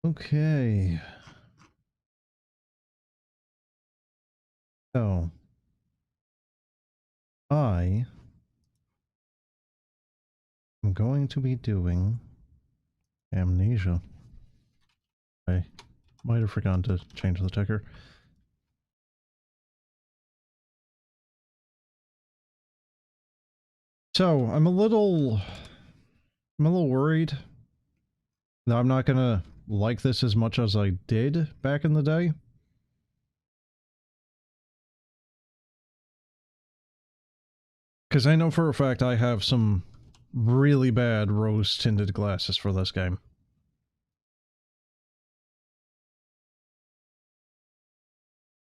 Okay. So, I am going to be doing Amnesia. I might have forgotten to change the ticker. So, I'm a little worried that I'm not gonna like this as much as I did back in the day. Because I know for a fact I have some really bad rose-tinted glasses for this game.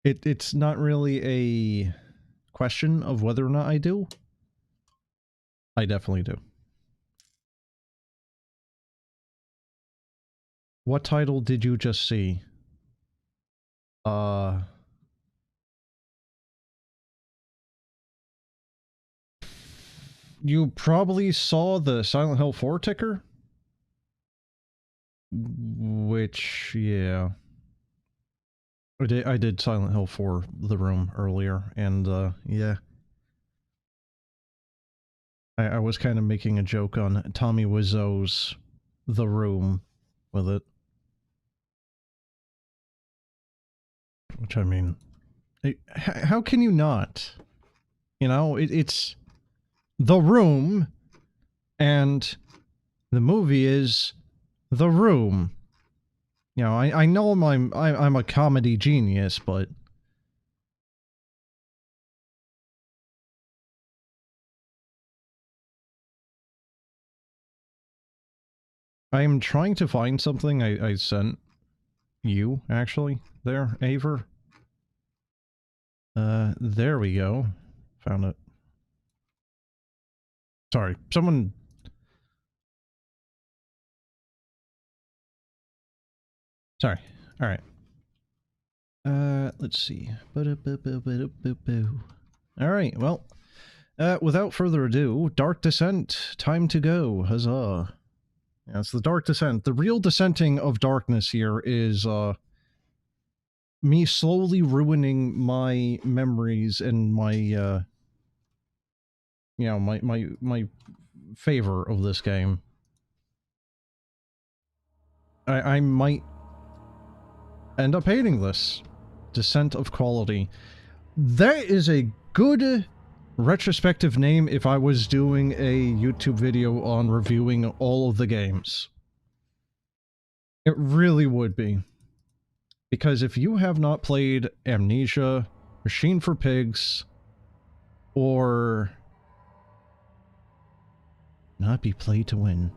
It's not really a question of whether or not I do. I definitely do. What title did you just see? You probably saw the Silent Hill 4 ticker? Which, yeah. I did Silent Hill 4 The Room earlier, and, yeah. I was kind of making a joke on Tommy Wiseau's The Room with it. Which, I mean, how can you not? You know, it's The Room, and the movie is The Room. You know, I know I'm a comedy genius, but I'm trying to find something I sent you, actually, there, Aver. There we go. Found it. Sorry, someone... Sorry. Alright. Let's see. Alright, well, without further ado, Dark Descent, time to go. Huzzah. Yeah, it's the Dark Descent. The real descenting of darkness here is, me slowly ruining my memories and my, you know, my favor of this game. I might end up hating this. Descent of Quality. That is a good retrospective name if I was doing a YouTube video on reviewing all of the games. It really would be. Because if you have not played Amnesia, Machine for Pigs, or Not Be Played to Win,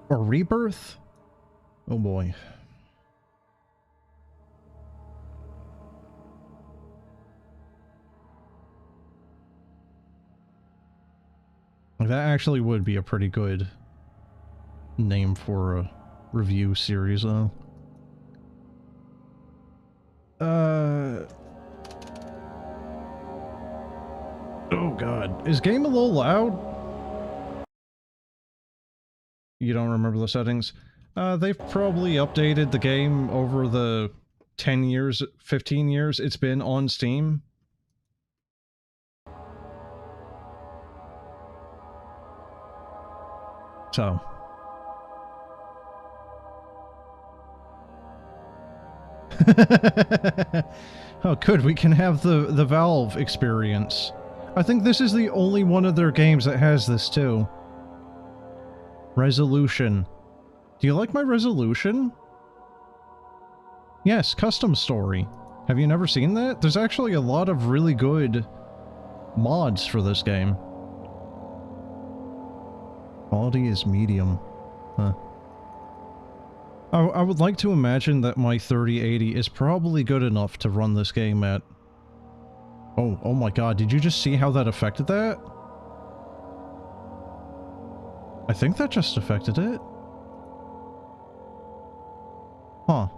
or Rebirth? Oh boy. That actually would be a pretty good name for a review series, though. Oh god. Is game a little loud? You don't remember the settings? They've probably updated the game over the 10 years, 15 years it's been on Steam. So. Oh, good, we can have the Valve experience. I think this is the only one of their games that has this, too. Resolution. Do you like my resolution? Yes, custom story. Have you never seen that? There's actually a lot of really good mods for this game. Quality is medium. Huh. I would like to imagine that my 3080 is probably good enough to run this game at... Oh my god, did you just see how that affected that? I think that just affected it. Huh.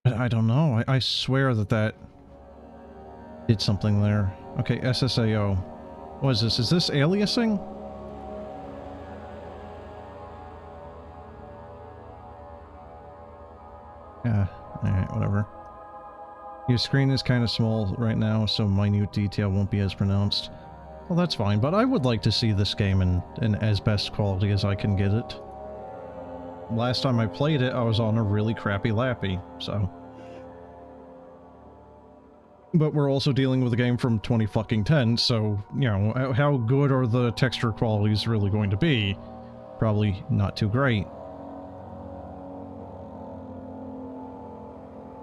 I don't know. I swear that did something there. Okay, SSAO. What is this? Is this aliasing? Yeah, alright, whatever. Your screen is kind of small right now, so minute detail won't be as pronounced. Well, that's fine, but I would like to see this game in as best quality as I can get it. Last time I played it, I was on a really crappy lappy, so... But we're also dealing with a game from 2010, so, you know, how good are the texture qualities really going to be? Probably not too great.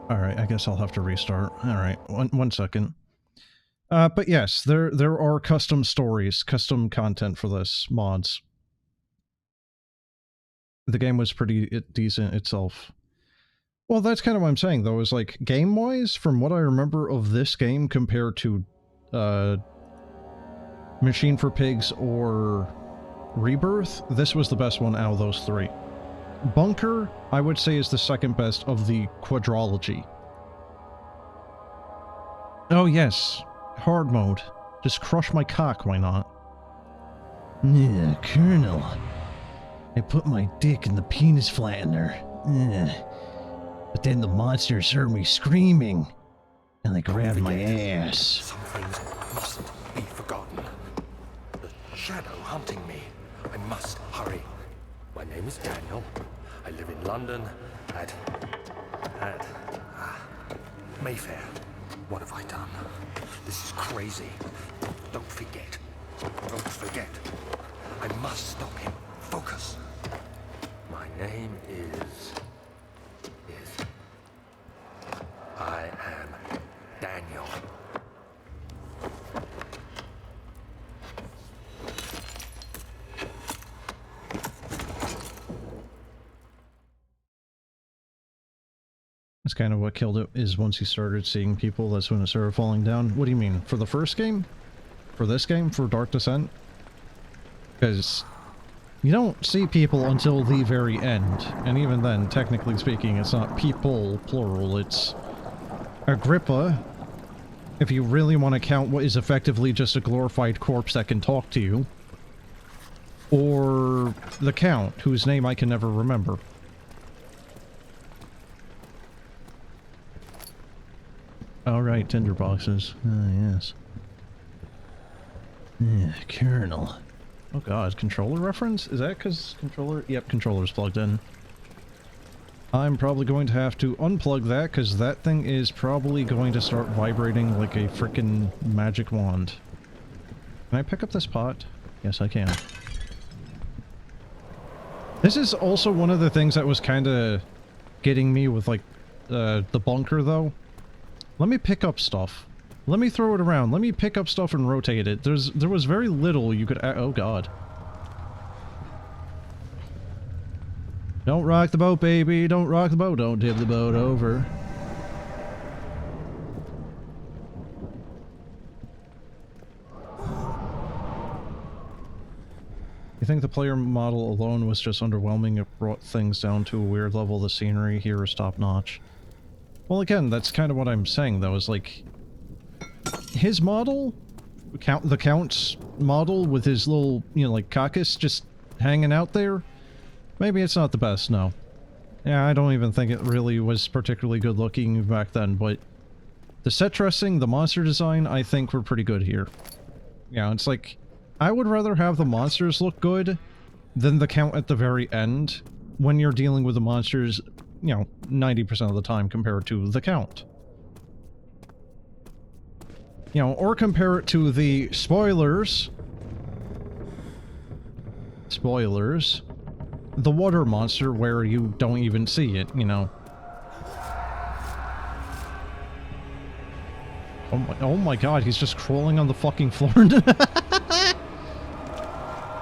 Alright, I guess I'll have to restart. Alright, one second. But yes, there are custom stories, custom content for this, mods. The game was pretty decent itself. Well, that's kind of what I'm saying, though, is like, game-wise, from what I remember of this game compared to, Machine for Pigs or Rebirth, this was the best one out of those three. Bunker, I would say, is the second best of the quadrology. Oh yes, hard mode. Just crush my cock, why not? Yeah, Colonel. I put my dick in the penis flattener. But then the monsters heard me screaming, and they grabbed my ass. Some things mustn't be forgotten. The shadow hunting me. I must hurry. My name is Daniel. I live in London at Mayfair. What have I done? This is crazy. Don't forget. Don't forget. I must stop him. Focus. My name is... I am Daniel. That's kind of what killed it, is once you started seeing people, that's when it started falling down. What do you mean? For the first game? For this game? For Dark Descent? Because you don't see people until the very end. And even then, technically speaking, it's not people, plural, it's Agrippa. If you really want to count what is effectively just a glorified corpse that can talk to you. Or the Count, whose name I can never remember. Alright, tinderboxes. Ah, yes. Yeah, Colonel. Oh god, controller reference? Is that because controller? Yep, controller's plugged in. I'm probably going to have to unplug that, because that thing is probably going to start vibrating like a frickin' magic wand. Can I pick up this pot? Yes, I can. This is also one of the things that was kinda getting me with, like, the bunker, though. Let me pick up stuff. Let me throw it around. Let me pick up stuff and rotate it. There was very little you could... Oh god. Don't rock the boat, baby. Don't rock the boat. Don't tip the boat over. You think the player model alone was just underwhelming? It brought things down to a weird level. The scenery here is top-notch. Well, again, that's kind of what I'm saying, though, is like... His model, the Count's model with his little, you know, like, caucus just hanging out there, maybe it's not the best, no. Yeah, I don't even think it really was particularly good looking back then, but the set dressing, the monster design, I think were pretty good here. Yeah, it's like, I would rather have the monsters look good than the Count at the very end when you're dealing with the monsters, you know, 90% of the time compared to the Count. You know, or compare it to the spoilers. Spoilers. The water monster where you don't even see it, you know. Oh my god, he's just crawling on the fucking floor.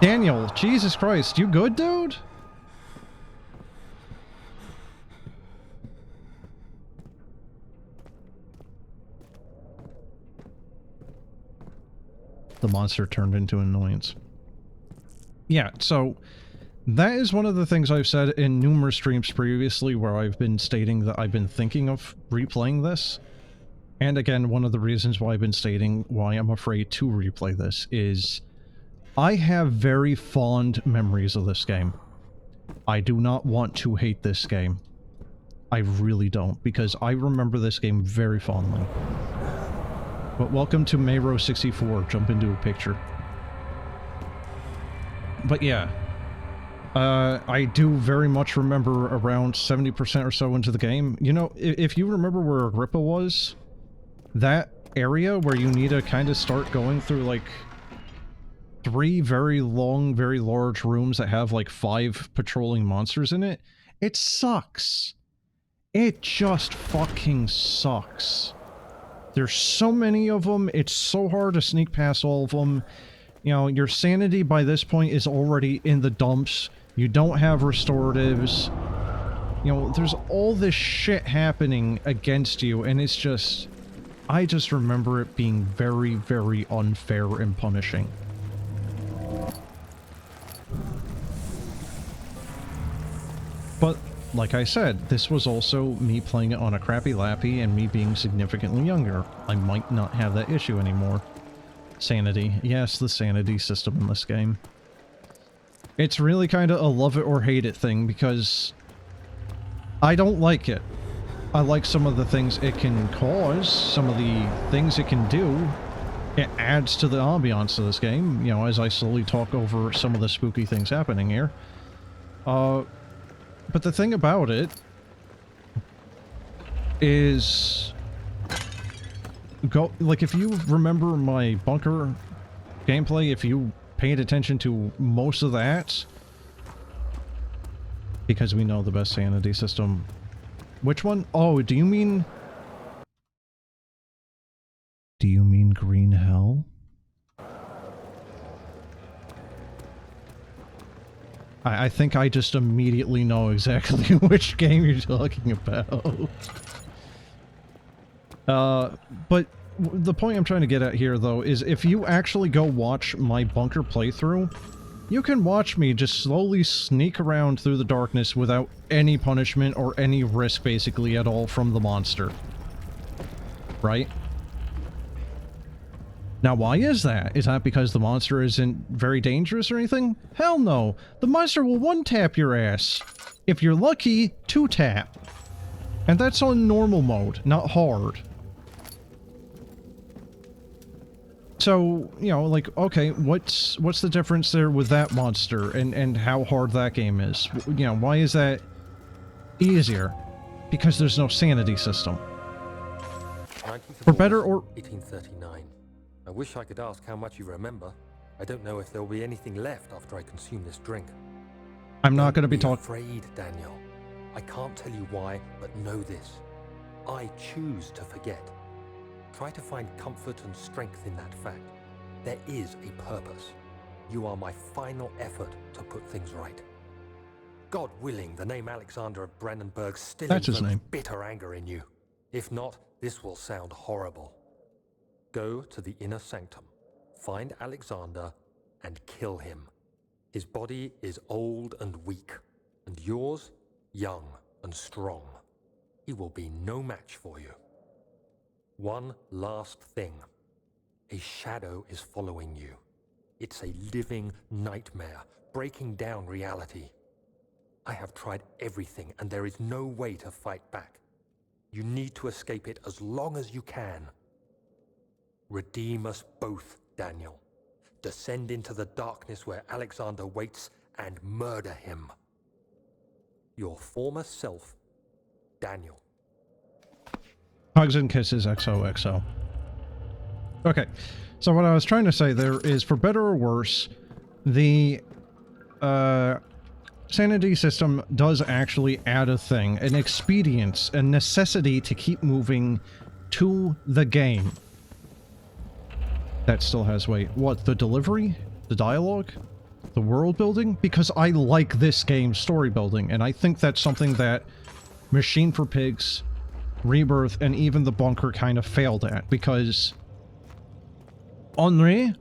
Daniel, Jesus Christ, you good, dude? The monster turned into an annoyance. Yeah, so that is one of the things I've said in numerous streams previously where I've been stating that I've been thinking of replaying this. And again, one of the reasons why I've been stating why I'm afraid to replay this is I have very fond memories of this game. I do not want to hate this game. I really don't, because I remember this game very fondly. But welcome to Mayro64, jump into a picture. But yeah, I do very much remember around 70% or so into the game. You know, if you remember where Agrippa was, that area where you need to kind of start going through like 3 very long, very large rooms that have like 5 patrolling monsters in it, it sucks. It just fucking sucks. There's so many of them, it's so hard to sneak past all of them. You know, your sanity by this point is already in the dumps. You don't have restoratives. You know, there's all this shit happening against you, and it's just... I just remember it being very, very unfair and punishing. But, like I said, this was also me playing it on a crappy lappy and me being significantly younger. I might not have that issue anymore. Sanity. Yes, the sanity system in this game. It's really kind of a love it or hate it thing, because I don't like it. I like some of the things it can cause, some of the things it can do. It adds to the ambiance of this game, you know, as I slowly talk over some of the spooky things happening here. But the thing about it is... like, if you remember my bunker gameplay, if you paid attention to most of that, because we know the best sanity system. Which one? Oh, do you mean Green Hell? I think I just immediately know exactly which game you're talking about. But the point I'm trying to get at here, though, is if you actually go watch my bunker playthrough, you can watch me just slowly sneak around through the darkness without any punishment or any risk, basically, at all from the monster. Right? Now, why is that? Is that because the monster isn't very dangerous or anything? Hell no! The monster will one-tap your ass. If you're lucky, 2-tap. And that's on normal mode, not hard. So, you know, like, okay, what's the difference there with that monster and how hard that game is? You know, why is that easier? Because there's no sanity system. For better or... 1839. I wish I could ask how much you remember. I don't know if there will be anything left after I consume this drink. I'm not going to be Don't talking... afraid, Daniel. I can't tell you why, but know this. I choose to forget. Try to find comfort and strength in that fact. There is a purpose. You are my final effort to put things right. God willing, the name Alexander of Brandenburg still invokes bitter anger in you. If not, this will sound horrible. Go to the inner sanctum, find Alexander, and kill him. His body is old and weak, and yours, young and strong. He will be no match for you. One last thing. A shadow is following you. It's a living nightmare, breaking down reality. I have tried everything, and there is no way to fight back. You need to escape it as long as you can. Redeem us both, Daniel. Descend into the darkness where Alexander waits and murder him. Your former self, Daniel. Hugs and kisses, XOXO. Okay, so what I was trying to say there is, for better or worse, the sanity system does actually add a thing, an expedience, a necessity to keep moving to the game. That still has weight. What, the delivery? The dialogue? The world building? Because I like this game's story building, and I think that's something that Machine for Pigs, Rebirth, and even the Bunker kind of failed at, because Henri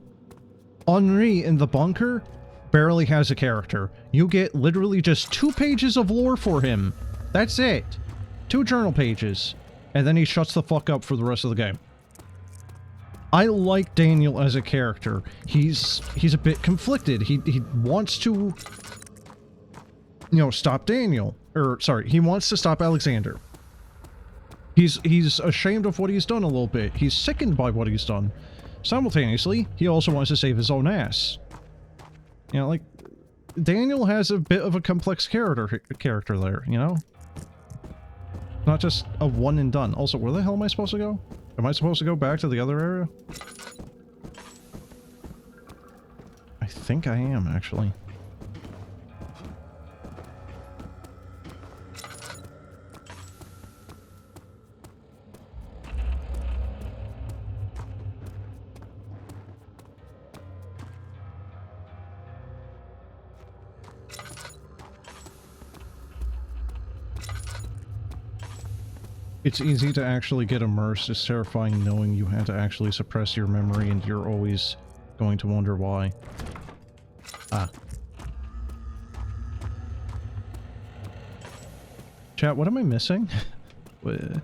in the Bunker barely has a character. You get literally just 2 pages of lore for him. That's it. 2 journal pages. and then he shuts the fuck up for the rest of the game. I like Daniel as a character. He's a bit conflicted. He wants to, you know, stop Daniel. Or, sorry, he wants to stop Alexander. He's ashamed of what he's done a little bit. He's sickened by what he's done. Simultaneously, he also wants to save his own ass. You know, like, Daniel has a bit of a complex character there, you know? Not just a one and done. Also, where the hell am I supposed to go? Am I supposed to go back to the other area? I think I am, actually. It's easy to actually get immersed. It's terrifying knowing you had to actually suppress your memory and you're always going to wonder why. Ah. Chat, what am I missing? But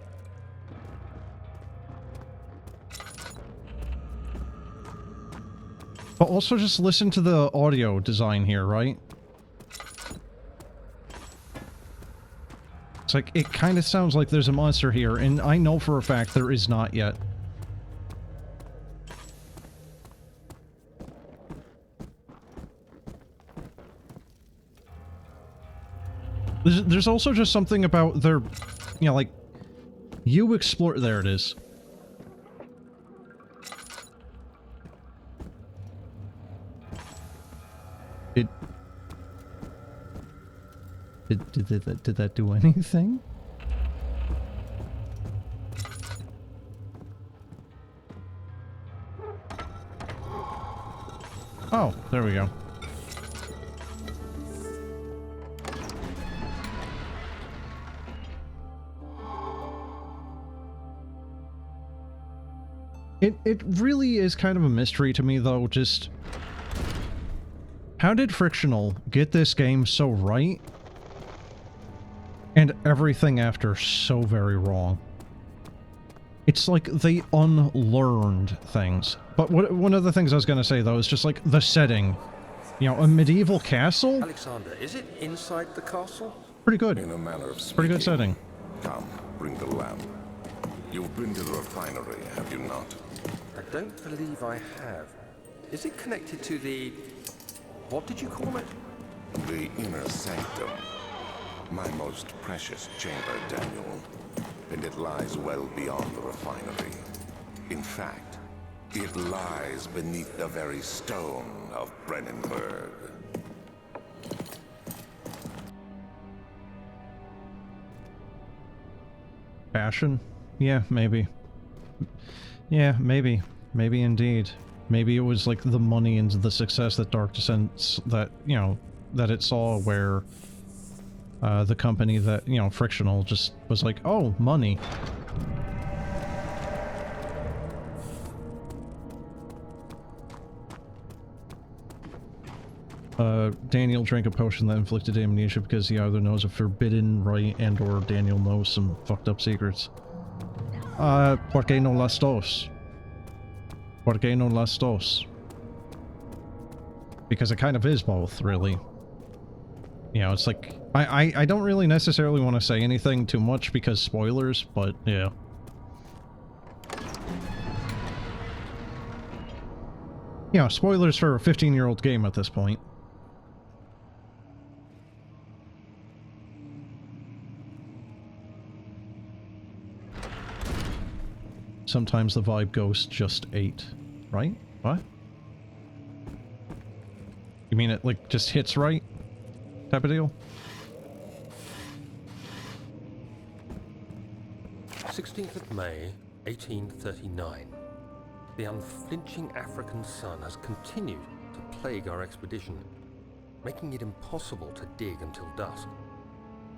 also just listen to the audio design here, right? It's like, it kind of sounds like there's a monster here, and I know for a fact there is not yet. There's also just something about their, you know, like, you explore, there it is. Did that do anything? Oh, there we go. It really is kind of a mystery to me, though, just how did Frictional get this game so right and everything after so very wrong? It's like they unlearned things. But one of the things I was going to say, though, is just like the setting. You know, a medieval castle? Alexander, is it inside the castle? Pretty good. In a manner of speaking. Pretty good setting. Come, bring the lamp. You've been to the refinery, have you not? I don't believe I have. Is it connected to the... what did you call it? The inner sanctum. My most precious chamber, Daniel. And it lies well beyond the refinery. In fact, it lies beneath the very stone of Brennenburg. Passion? Yeah, maybe. Yeah, maybe. Maybe indeed. Maybe it was like the money and the success that Dark Descent, that, you know, that it saw where the company that, you know, Frictional just was like, oh, money. Daniel drank a potion that inflicted amnesia because he either knows a forbidden right and or Daniel knows some fucked up secrets. ¿Por qué no las dos? ¿Por qué no las dos? Because it kind of is both, really. You know, it's like, I don't really necessarily want to say anything too much because spoilers, but yeah. You know, spoilers for a 15-year-old game at this point. Sometimes the vibe goes just 8, right? What? You mean it, like, just hits right? Type of deal? 16th of May, 1839. The unflinching African sun has continued to plague our expedition, making it impossible to dig until dusk.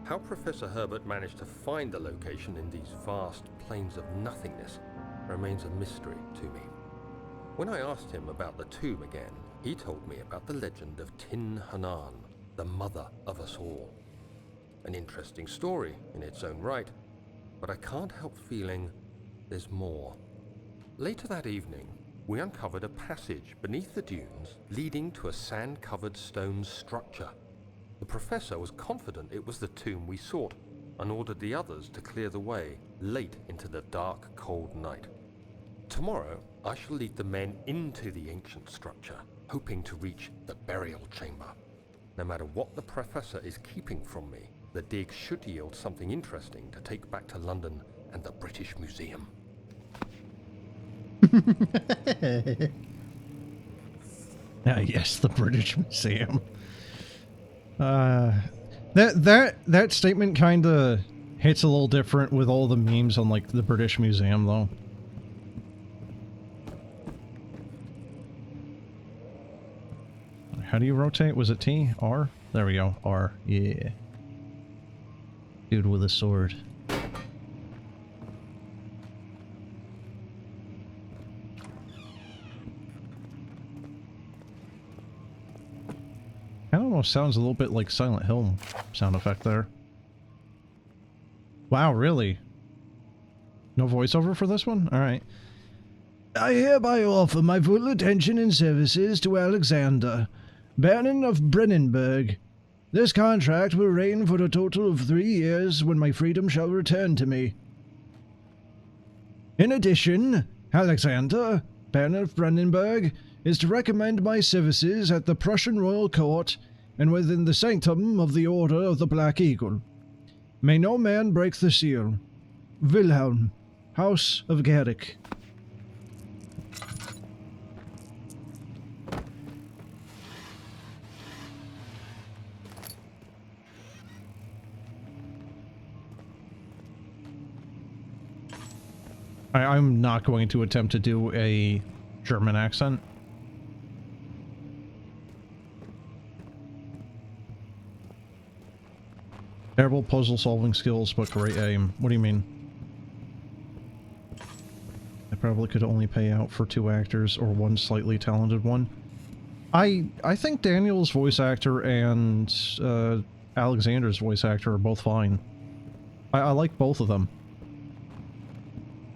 How Professor Herbert managed to find the location in these vast plains of nothingness remains a mystery to me. When I asked him about the tomb again, he told me about the legend of Tin Hanan, the mother of us all. An interesting story in its own right, but I can't help feeling there's more. Later that evening, we uncovered a passage beneath the dunes leading to a sand-covered stone structure. The professor was confident it was the tomb we sought and ordered the others to clear the way late into the dark, cold night. Tomorrow, I shall lead the men into the ancient structure, hoping to reach the burial chamber. No matter what the professor is keeping from me, the dig should yield something interesting to take back to London and the British Museum. Ah, yes, the British Museum. That statement kind of hits a little different with all the memes on, like, the British Museum, though. How do you rotate? Was it T? R? There we go. R. Yeah. Dude with a sword. Kind of almost sounds a little bit like Silent Hill sound effect there. Wow, really? No voiceover for this one? Alright. I hereby offer my full attention and services to Alexander, Baron of Brennenburg. This contract will reign for a total of 3 years when my freedom shall return to me. In addition, Alexander, Baron of Brennenburg, is to recommend my services at the Prussian Royal Court and within the sanctum of the Order of the Black Eagle. May no man break the seal. Wilhelm, House of Garrick. I'm not going to attempt to do a German accent. Terrible puzzle solving skills, but great aim. What do you mean? I probably could only pay out for 2 actors or 1 slightly talented one. I think Daniel's voice actor and Alexander's voice actor are both fine. I like both of them.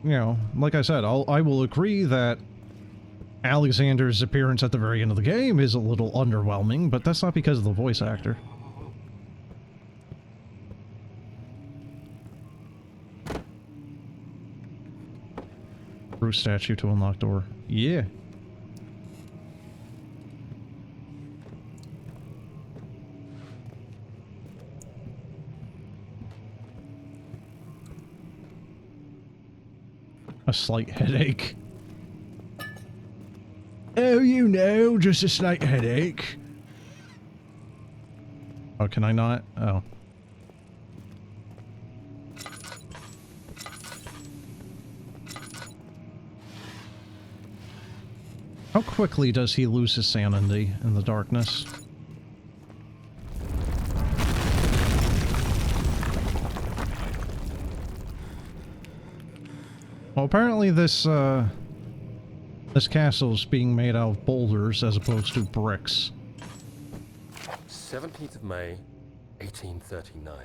You know, like I said, I will agree that Alexander's appearance at the very end of the game is a little underwhelming, but that's not because of the voice actor. Bruce statue to unlock door. Yeah. A slight headache. Oh, you know, just a slight headache. Oh, can I not? Oh. How quickly does he lose his sanity in the darkness? Well, apparently this castle's being made out of boulders as opposed to bricks. 17th of May, 1839.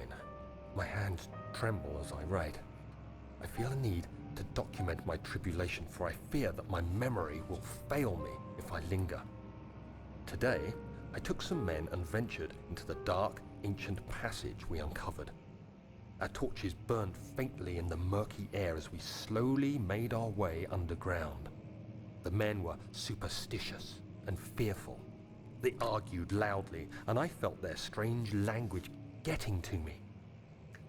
My hands tremble as I write. I feel a need to document my tribulation, for I fear that my memory will fail me if I linger. Today, I took some men and ventured into the dark, ancient passage we uncovered. Our torches burned faintly in the murky air as we slowly made our way underground. The men were superstitious and fearful. They argued loudly, and I felt their strange language getting to me.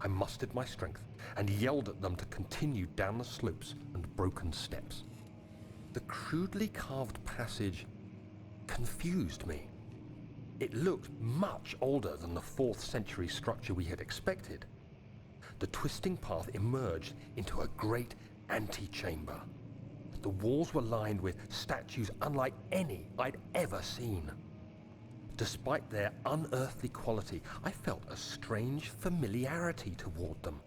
I mustered my strength and yelled at them to continue down the slopes and broken steps. The crudely carved passage confused me. It looked much older than the 4th century structure we had expected. The twisting path emerged into a great antechamber. The walls were lined with statues unlike any I'd ever seen. Despite their unearthly quality, I felt a strange familiarity toward them,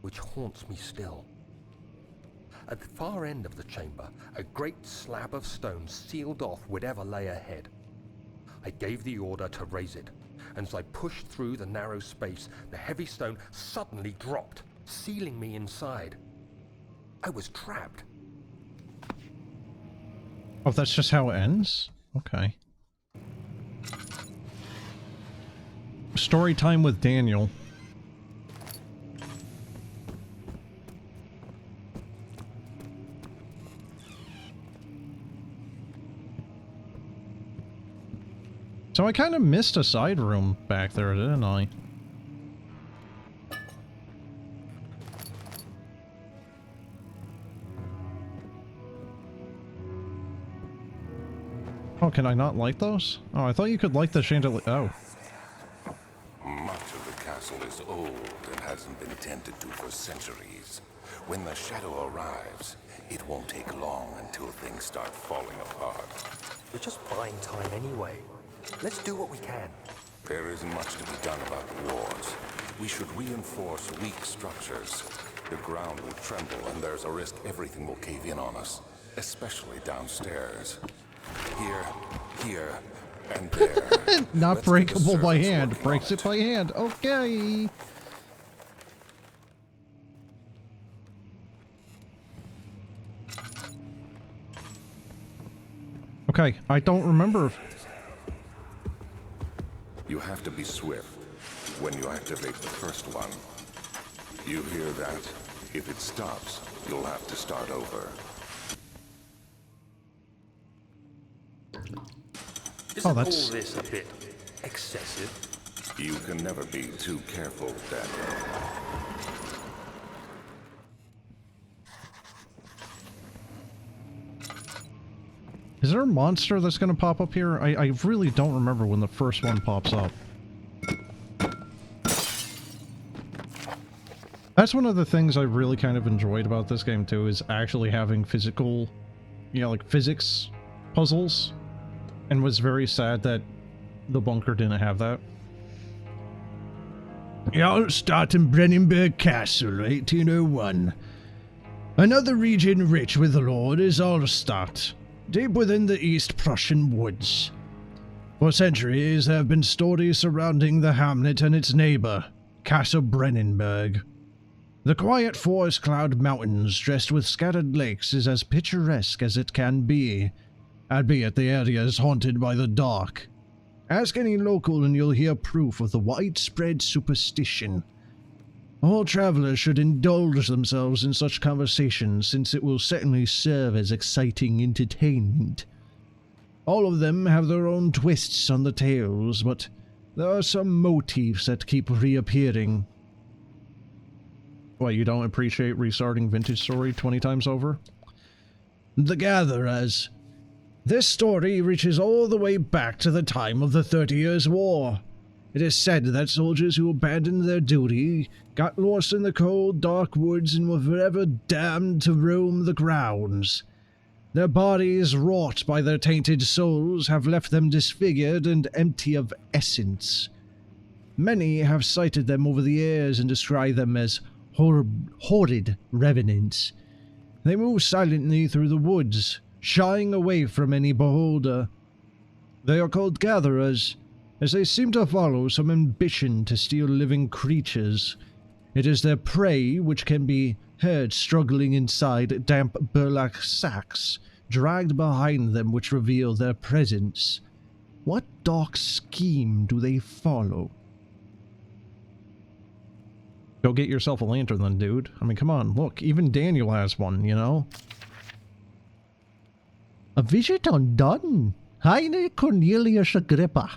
which haunts me still. At the far end of the chamber, a great slab of stone sealed off whatever lay ahead. I gave the order to raise it, and as I pushed through the narrow space, the heavy stone suddenly dropped, sealing me inside. I was trapped. Oh, that's just how it ends? Okay. Story time with Daniel. So I kind of missed a side room back there, didn't I? Oh, can I not light those? Oh, I thought you could light the chandelier. Oh. Much of the castle is old and hasn't been tended to for centuries. When the shadow arrives, it won't take long until things start falling apart. We're just buying time anyway. Let's do what we can. There isn't much to be done about the wards. We should reinforce weak structures. The ground will tremble and there's a risk everything will cave in on us, especially downstairs. Here, and there. Not Let's breakable by get the hand. servants Breaks working it by hand. Okay. Okay, I don't remember. You have to be swift when you activate the first one. You hear that? If it stops, you'll have to start over. Isn't that's- all this a bit excessive? You can never be too careful, Daniel. Is there a monster that's gonna pop up here? I really don't remember when the first one pops up. That's one of the things I really kind of enjoyed about this game too, is actually having physical, you know, like physics puzzles, and was very sad that the bunker didn't have that. Y'all start in Brennenburg Castle, 1801. Another region rich with lore is Allstadt, deep within the East Prussian woods. For centuries, there have been stories surrounding the hamlet and its neighbor, Castle Brennenburg. The quiet forest cloud mountains dressed with scattered lakes is as picturesque as it can be, albeit the area is haunted by the dark. Ask any local and you'll hear proof of the widespread superstition. All travelers should indulge themselves in such conversations, since it will certainly serve as exciting entertainment. All of them have their own twists on the tales, but there are some motifs that keep reappearing. What, you don't appreciate restarting Vintage Story 20 times over? The Gatherers. This story reaches all the way back to the time of the 30 Years' War. It is said that soldiers who abandoned their duty got lost in the cold, dark woods and were forever damned to roam the grounds. Their bodies, wrought by their tainted souls, have left them disfigured and empty of essence. Many have cited them over the years and described them as horrid revenants. They move silently through the woods, shying away from any beholder. They are called Gatherers, as they seem to follow some ambition to steal living creatures. It is their prey which can be heard struggling inside damp burlap sacks, dragged behind them, which reveal their presence. What dark scheme do they follow? Go get yourself a lantern then, dude. I mean, come on, look, even Daniel has one, you know? A visit undone. Heine Cornelius Agrippa,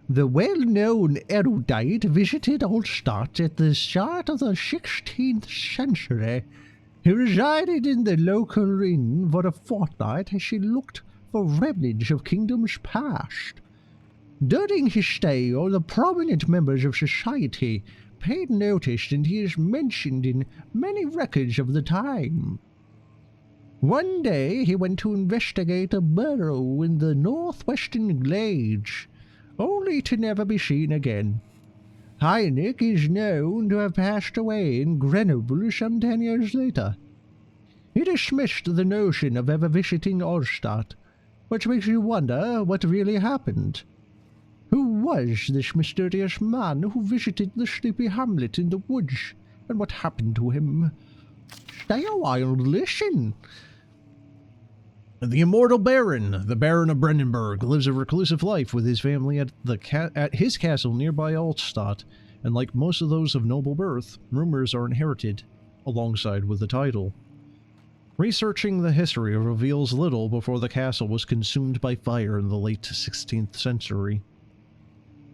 the well-known erudite, visited Allstadt at the start of the 16th century. He resided in the local inn for a fortnight as he looked for remnants of kingdoms past. During his stay, all the prominent members of society paid notice, and he is mentioned in many records of the time. One day he went to investigate a burrow in the northwestern glades, only to never be seen again. Heinrich is known to have passed away in Grenoble some 10 years later. He dismissed the notion of ever visiting Allstadt, which makes you wonder what really happened. Who was this mysterious man who visited the sleepy hamlet in the woods And what happened to him? Stay a while, listen. The immortal Baron, the Baron of Brandenburg, lives a reclusive life with his family at his castle nearby Altstadt, and like most of those of noble birth, rumors are inherited alongside with the title. Researching the history reveals little before the castle was consumed by fire in the late 16th century.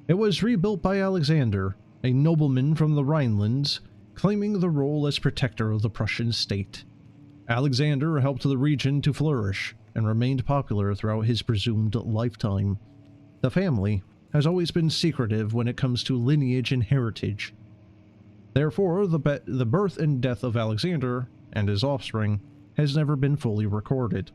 It was rebuilt by Alexander, a nobleman from the Rhinelands, claiming the role as protector of the Prussian state. Alexander helped the region to flourish and remained popular throughout his presumed lifetime. The family has always been secretive when it comes to lineage and heritage. Therefore, the birth and death of Alexander and his offspring has never been fully recorded.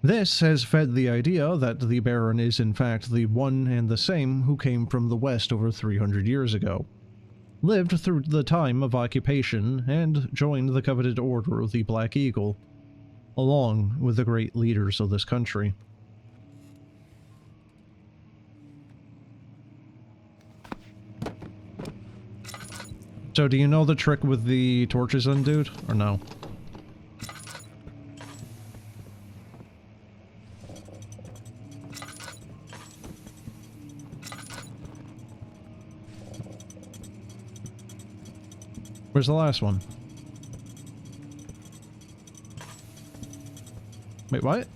This has fed the idea that the Baron is in fact the one and the same who came from the west over 300 years ago, lived through the time of occupation, and joined the coveted Order of the Black Eagle, along with the great leaders of this country. So do you know the trick with the torches then, dude? Or no? Where's the last one? Wait, what?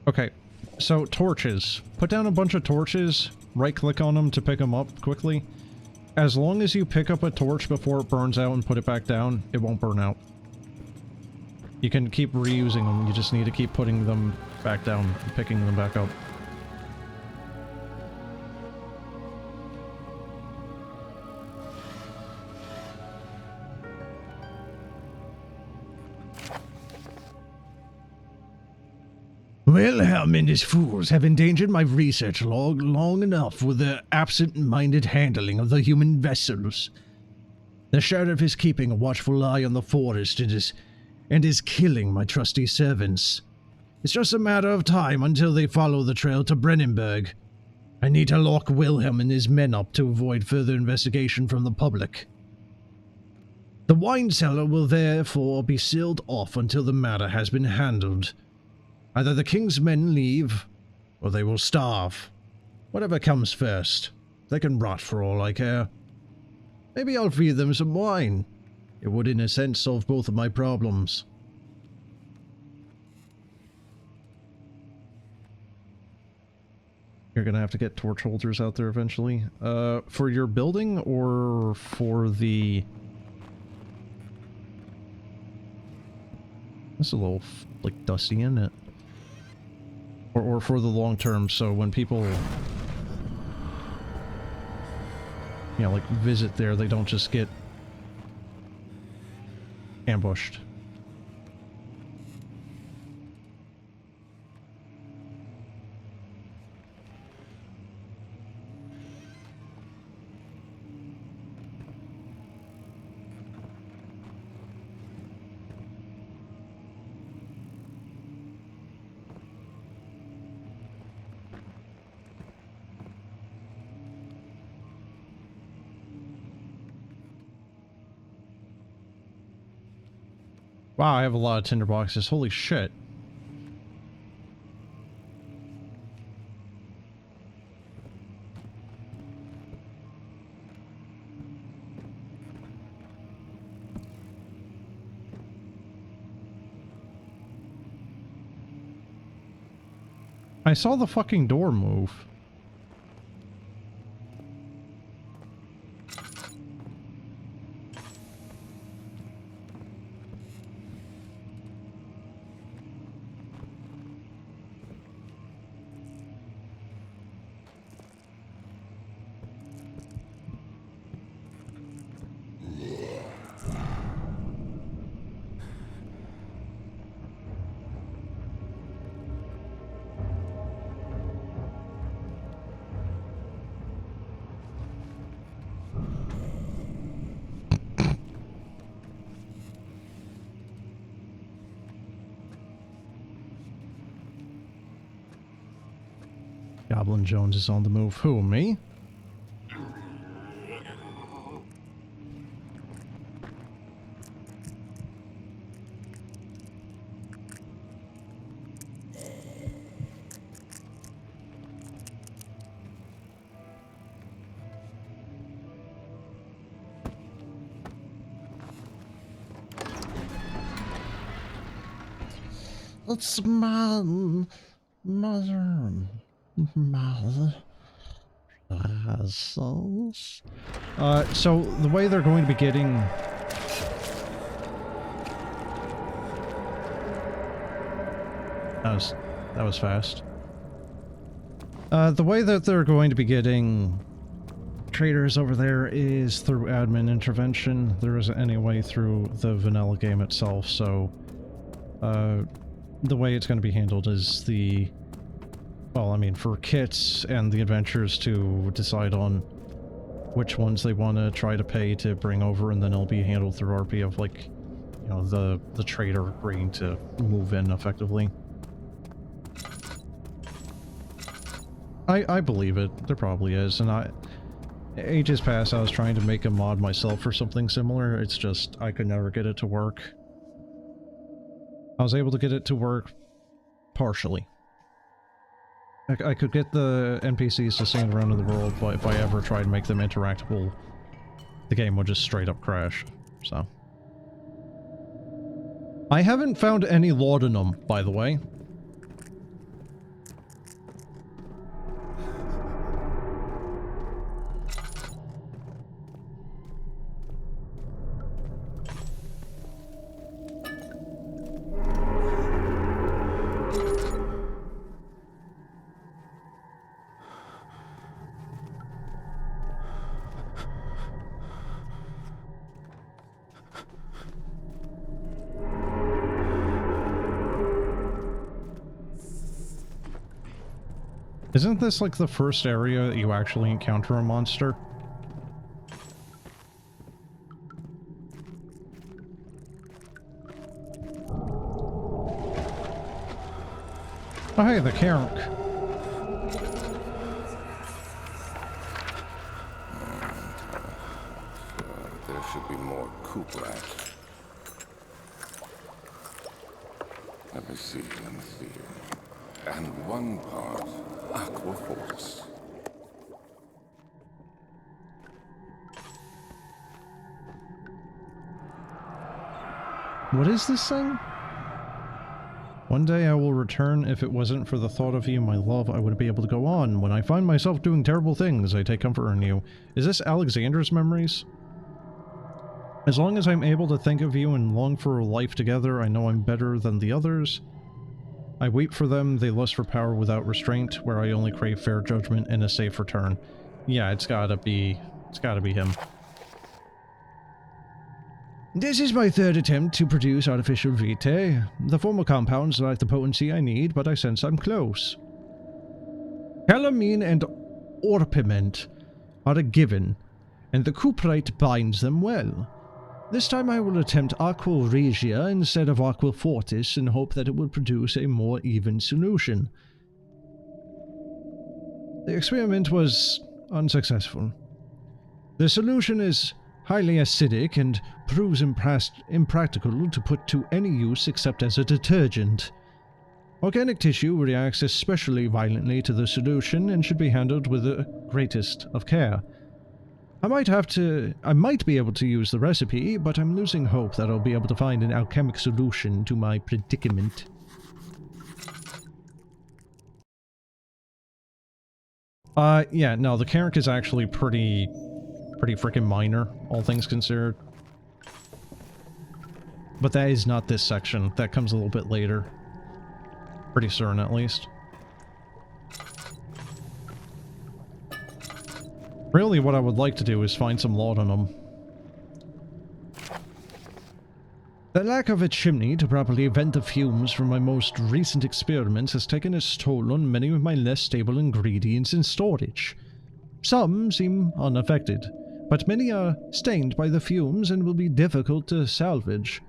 Okay, so torches. Put down a bunch of torches, right-click on them to pick them up quickly. As long as you pick up a torch before it burns out and put it back down, it won't burn out. You can keep reusing them, you just need to keep putting them back down and picking them back up. Wilhelm and his fools have endangered my research log long enough with their absent-minded handling of the human vessels. The sheriff is keeping a watchful eye on the forest and is killing my trusty servants. It's just a matter of time until they follow the trail to Brennenburg. I need to lock Wilhelm and his men up to avoid further investigation from the public. The wine cellar will therefore be sealed off until the matter has been handled. Either the king's men leave, or they will starve. Whatever comes first. They can rot for all I care. Maybe I'll feed them some wine. It would in a sense solve both of my problems. You're gonna have to get torch holders out there eventually. For your building or for the... It's a little, like, dusty, isn't it? Or for the long term, so when people, you know, like, visit there, they don't just get ambushed. Wow, I have a lot of tinder boxes. Holy shit. I saw the fucking door move. Goblin Jones is on the move. Who, me? It's mother. So the way they're going to be getting... That was fast. The way that they're going to be getting traders over there is through admin intervention. There isn't any way through the vanilla game itself, so... the way it's going to be handled is the... Well, I mean, for kits and the adventurers to decide on which ones they want to try to pay to bring over, and then it'll be handled through RP of, like, you know, the trader agreeing to move in effectively. I believe it. There probably is, and ages past I was trying to make a mod myself for something similar. It's just, I could never get it to work. I was able to get it to work partially. I could get the NPCs to stand around in the world, but if I ever tried to make them interactable, the game would just straight up crash, so. I haven't found any laudanum, by the way. Isn't this like the first area that you actually encounter a monster? Oh hey, the Karenk. There should be more coop rat. Let me see. And one part aqua force. What is this thing? One day I will return. If it wasn't for the thought of you, my love, I wouldn't be able to go on. When I find myself doing terrible things, I take comfort in you. Is this Alexander's memories? As long as I'm able to think of you and long for a life together, I know I'm better than the others. I weep for them, they lust for power without restraint, where I only crave fair judgment and a safe return. Yeah, it's gotta be him. This is my third attempt to produce artificial vitae. The former compounds lack the potency I need, but I sense I'm close. Calamine and orpiment are a given, and the cuprite binds them well. This time I will attempt Aqua Regia instead of Aqua Fortis and hope that it will produce a more even solution. The experiment was unsuccessful. The solution is highly acidic and proves impractical to put to any use except as a detergent. Organic tissue reacts especially violently to the solution and should be handled with the greatest of care. I might be able to use the recipe, but I'm losing hope that I'll be able to find an alchemic solution to my predicament. Yeah, no, the Karenk is actually pretty freaking minor, all things considered. But that is not this section. That comes a little bit later. Pretty certain, at least. Really, what I would like to do is find some laudanum. The lack of a chimney to properly vent the fumes from my most recent experiments has taken its toll on many of my less stable ingredients in storage. Some seem unaffected, but many are stained by the fumes and will be difficult to salvage.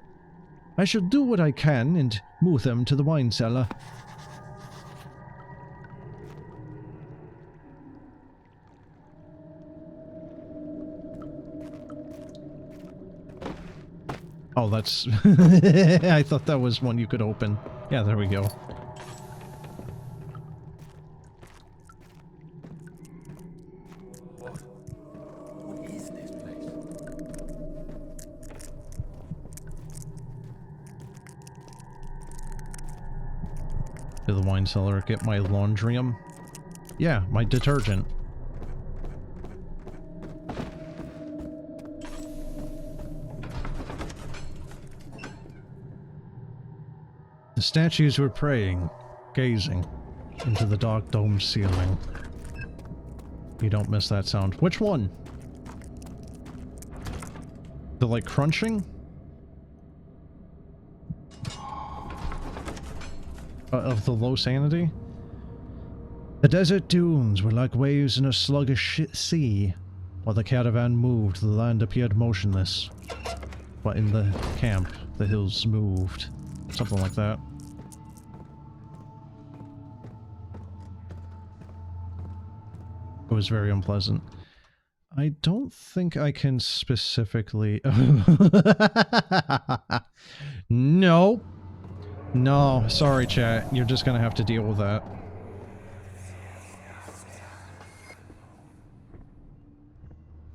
I shall do what I can and move them to the wine cellar. Oh, that's... I thought that was one you could open. Yeah, there we go. What is this place? To the wine cellar, get my laundrium. Yeah, my detergent. The statues were praying, gazing into the dark dome ceiling. You don't miss that sound. Which one? The, like, crunching? Of the low sanity? The desert dunes were like waves in a sluggish sea. While the caravan moved, the land appeared motionless. But in the camp, the hills moved. Something like that. It was very unpleasant. I don't think I can specifically... No. No, sorry chat. You're just gonna have to deal with that.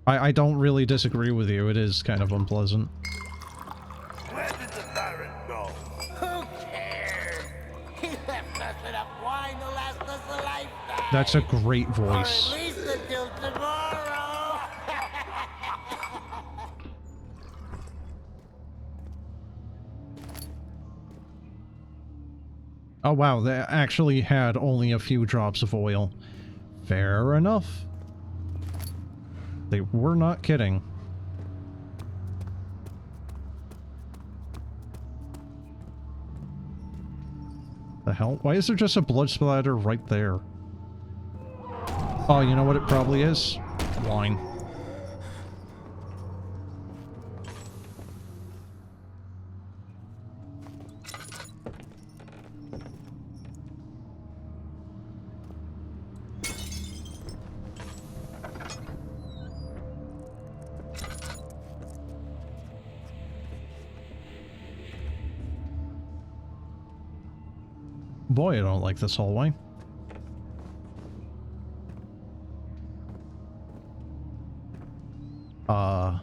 I don't really disagree with you. It is kind of unpleasant. Where did the Baron go? Who cares? He left us enough wine to last us a lifetime. That's a great Or at voice. least until tomorrow. Oh wow, they actually had only a few drops of oil. Fair enough. They were not kidding. The hell? Why is there just a blood splatter right there? Oh, you know what it probably is? Wine. Boy, I don't like this hallway. Oh,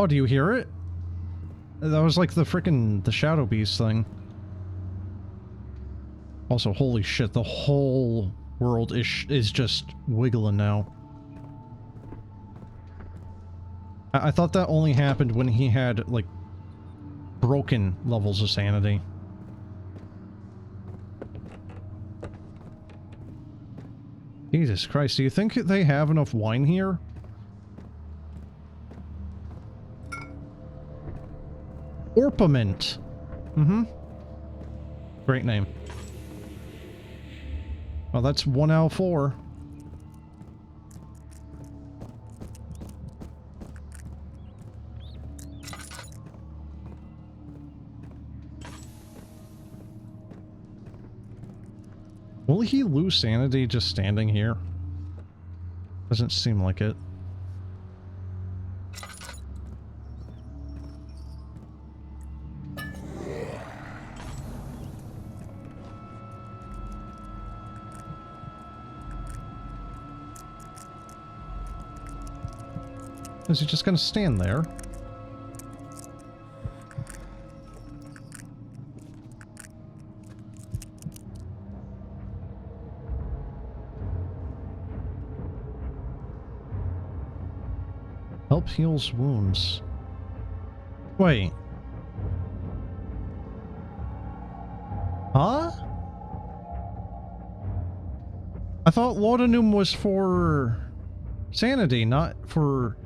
do you hear it? That was like the frickin' the Shadow Beast thing. Also, holy shit, the whole world is just wiggling now. I thought that only happened when he had, like, broken levels of sanity. Jesus Christ, do you think they have enough wine here? Orpiment. Mm-hmm. Great name. Well, that's 1 out of 4. Will he lose sanity just standing here? Doesn't seem like it. Is he just gonna stand there? Help heals wounds. Wait. Huh? I thought laudanum was for sanity, not for...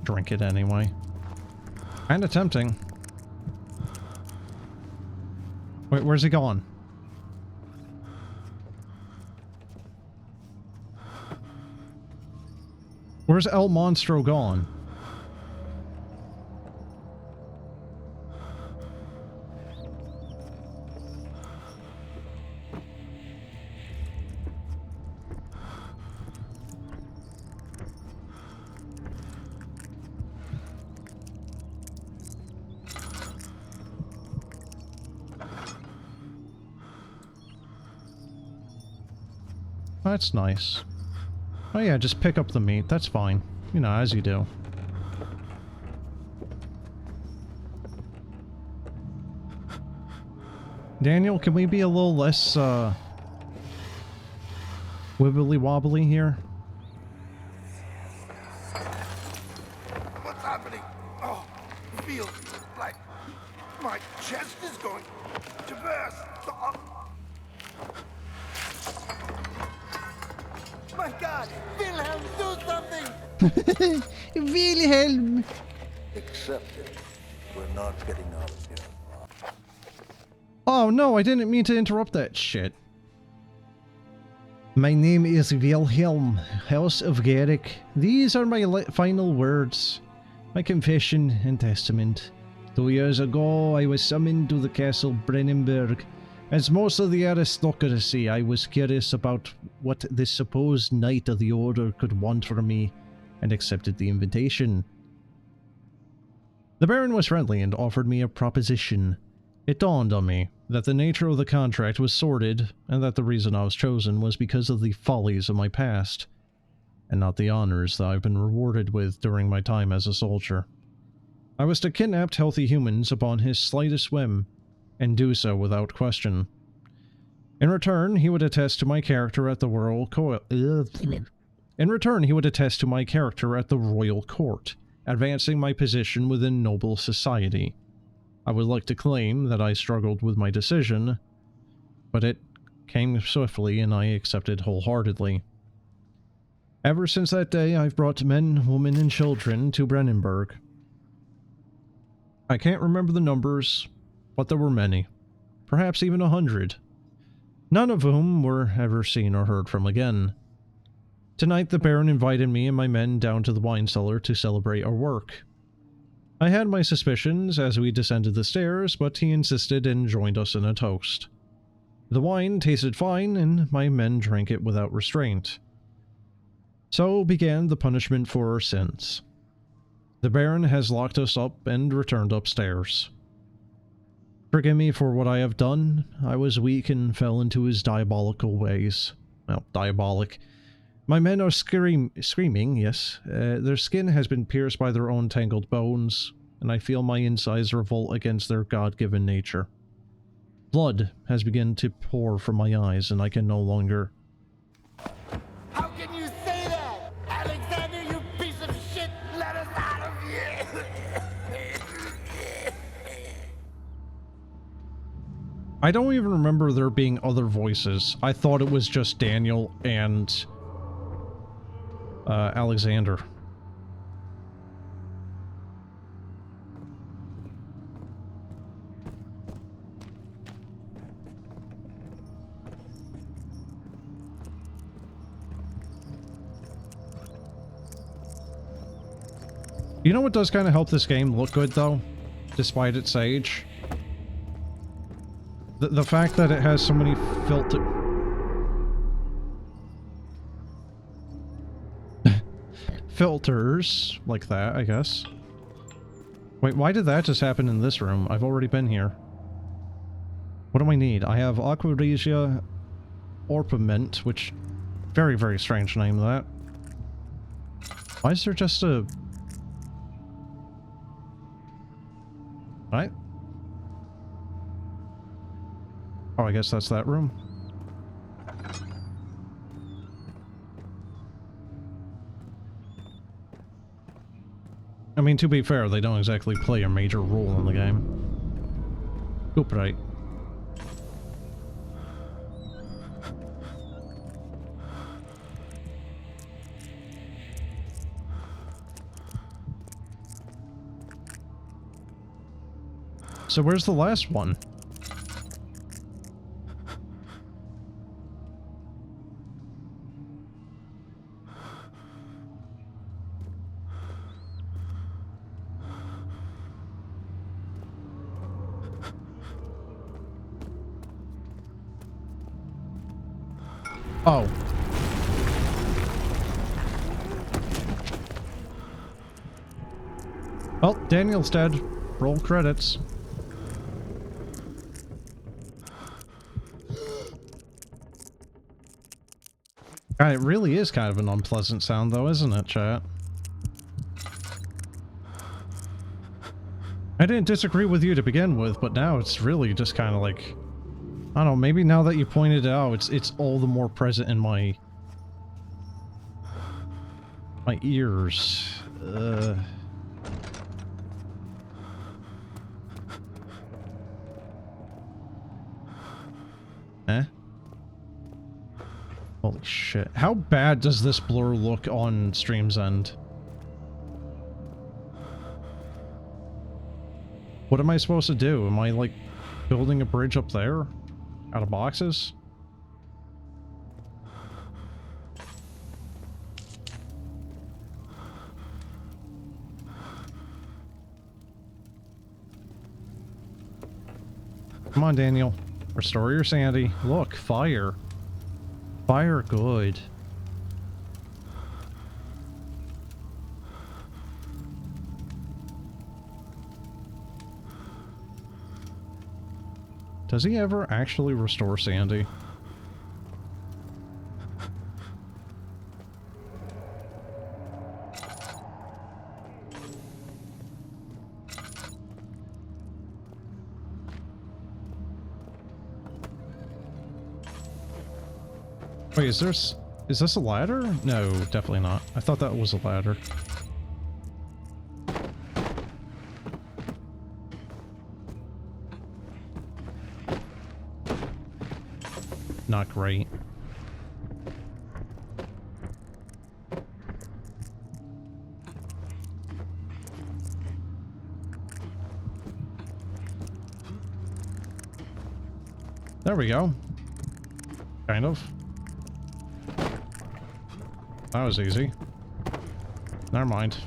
Drink it anyway. Kinda tempting. Wait, where's he going? Where's El Monstro gone? That's nice. Oh yeah, just pick up the meat. That's fine. You know, as you do. Daniel, can we be a little less, wibbly-wobbly here? What's happening? Oh, I feel like my chest is going to burst. Oh. My God, Wilhelm, do something! Wilhelm! Accept it. We're not getting out of here. Oh no, I didn't mean to interrupt that shit. My name is Wilhelm, House of Garrick. These are my final words. My confession and testament. 2 years ago, I was summoned to the castle Brennenburg. As most of the aristocracy, I was curious about what this supposed knight of the order could want from me, and accepted the invitation. The Baron was friendly and offered me a proposition. It dawned on me that the nature of the contract was sordid, and that the reason I was chosen was because of the follies of my past, and not the honors that I've been rewarded with during my time as a soldier. I was to kidnap healthy humans upon his slightest whim, and do so without question. In return, he would attest to my character at the royal court, advancing my position within noble society. I would like to claim that I struggled with my decision, but it came swiftly and I accepted wholeheartedly. Ever since that day, I've brought men, women, and children to Brennenburg. I can't remember the numbers, but there were many, perhaps even 100, none of whom were ever seen or heard from again. Tonight, the Baron invited me and my men down to the wine cellar to celebrate our work. I had my suspicions as we descended the stairs, but he insisted and joined us in a toast. The wine tasted fine, and my men drank it without restraint. So began the punishment for our sins. The Baron has locked us up and returned upstairs. Forgive me for what I have done. I was weak and fell into his diabolical ways. Well, diabolic. My men are screaming, yes. Their skin has been pierced by their own tangled bones, and I feel my insides revolt against their God-given nature. Blood has begun to pour from my eyes, and I can no longer... How can you say that? Alexander, you piece of shit! Let us out of here! I don't even remember there being other voices. I thought it was just Daniel and... Alexander. You know what does kind of help this game look good, though? Despite its age? The fact that it has so many filters like that, I guess. Wait, why did that just happen in this room? I've already been here. What do I need? I have Aquaresia Orpiment, which... Very, very strange name, that. Why is there just a... Right? Oh, I guess that's that room. I mean, to be fair, they don't exactly play a major role in the game. Oop, right. So where's the last one? Oh. Well, Daniel's dead. Roll credits. God, it really is kind of an unpleasant sound though, isn't it, chat? I didn't disagree with you to begin with, but now it's really just kind of like... I don't know, maybe now that you pointed it out, it's all the more present in my ears. Eh? Holy shit. How bad does this blur look on stream's end? What am I supposed to do? Am I, like, building a bridge up there? Out of boxes? Come on, Daniel. Restore your sanity. Look, fire. Fire good. Does he ever actually restore sanity? Wait, is this a ladder? No, definitely not. I thought that was a ladder. Not great. There we go. Kind of. That was easy. Never mind.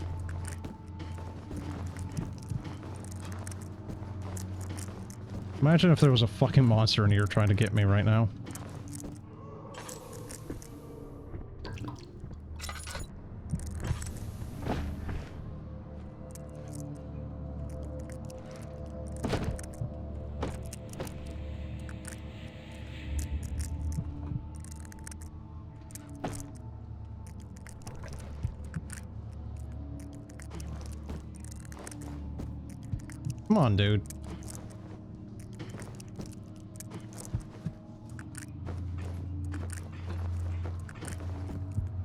Imagine if there was a fucking monster in here trying to get me right now. Come on, dude.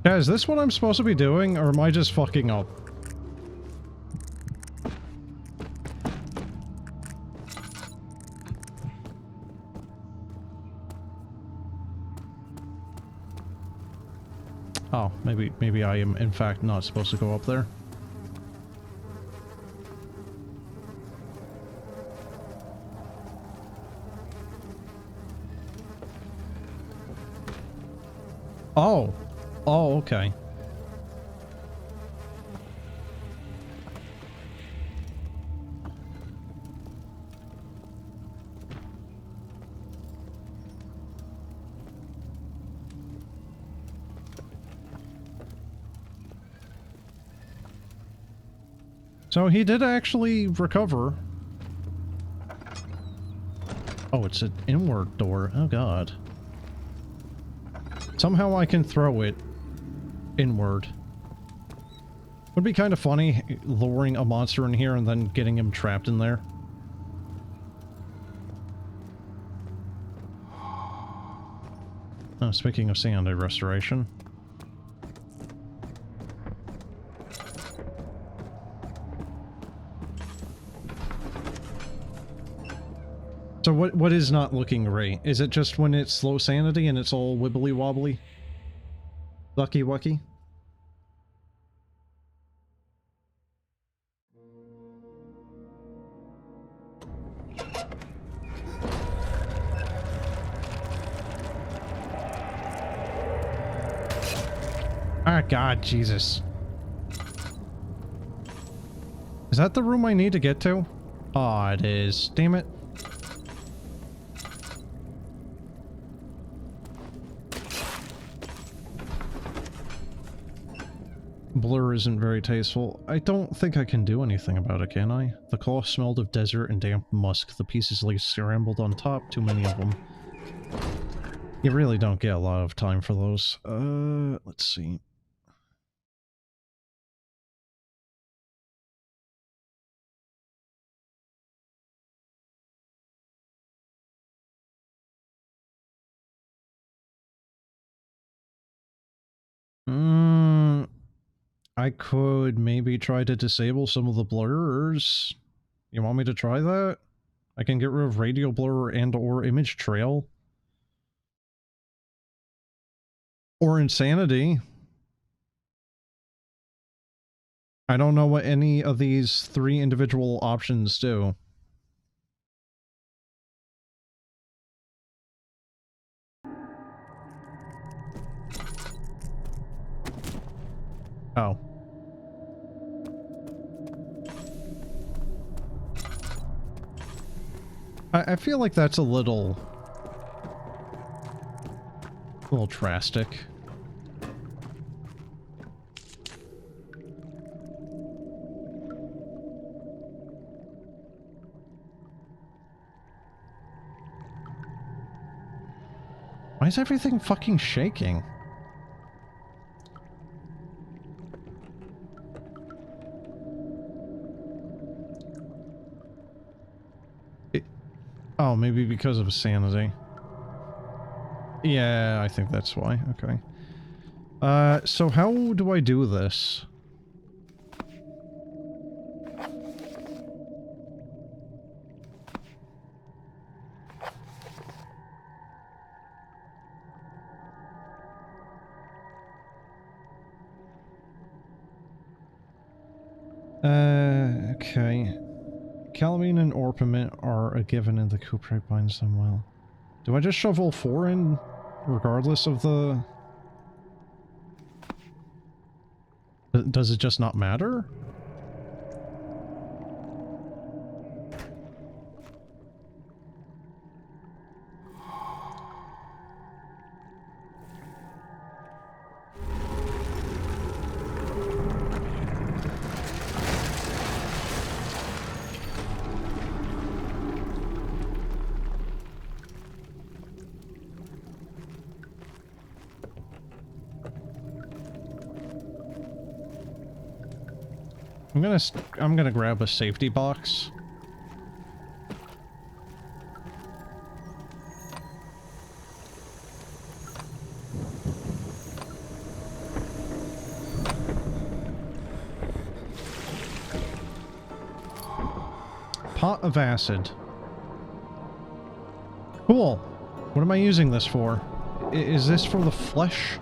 Yeah, is this what I'm supposed to be doing, or am I just fucking up? Oh, maybe I am in fact not supposed to go up there. Oh. Oh, okay. So he did actually recover. Oh, it's an inward door. Oh god. Somehow I can throw it inward. Would be kind of funny luring a monster in here and then getting him trapped in there. Oh, speaking of sanity restoration. So what is not looking great? Is it just when it's low sanity and it's all wibbly wobbly? Lucky wucky? Ah, God, Jesus. Is that the room I need to get to? Ah, it is. Damn it. blur isn't very tasteful. I don't think I can do anything about it, can I? The cloth smelled of desert and damp musk. The pieces lay scrambled on top, too many of them. You really don't get a lot of time for those. Let's see. I could maybe try to disable some of the blurs. You want me to try that? I can get rid of radio blur and or image trail. Or insanity. I don't know what any of these 3 individual options do. Oh. I feel like that's a little drastic. Why is everything fucking shaking? Oh, maybe because of sanity. Yeah, I think that's why. Okay. So how do I do this? Okay. Calamine and Orpiment are a given and the Cuprite binds them well. Do I just shove all 4 in, regardless of the... Does it just not matter? I'm gonna grab a safety box. Pot of acid. Cool. What am I using this for? Is this for the flesh?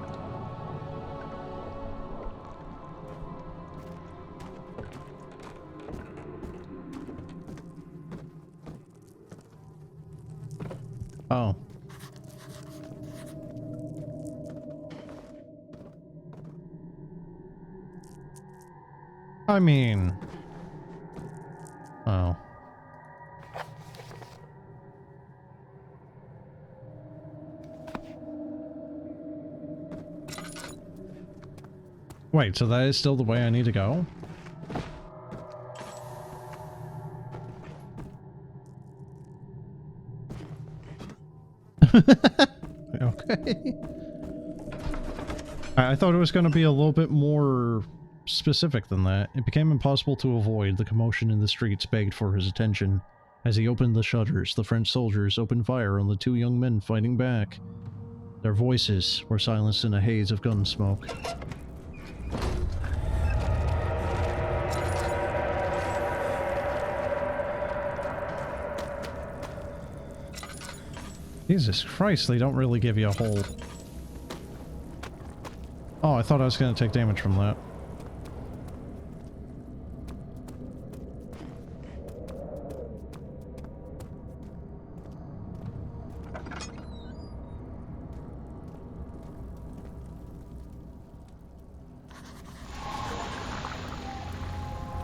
Oh. I mean... Oh. Wait, so that is still the way I need to go? Okay. I thought it was going to be a little bit more specific than that. It became impossible to avoid. The commotion in the streets begged for his attention. As he opened the shutters, the French soldiers opened fire on the 2 young men fighting back. Their voices were silenced in a haze of gun smoke. Jesus Christ, they don't really give you a whole... Oh, I thought I was going to take damage from that.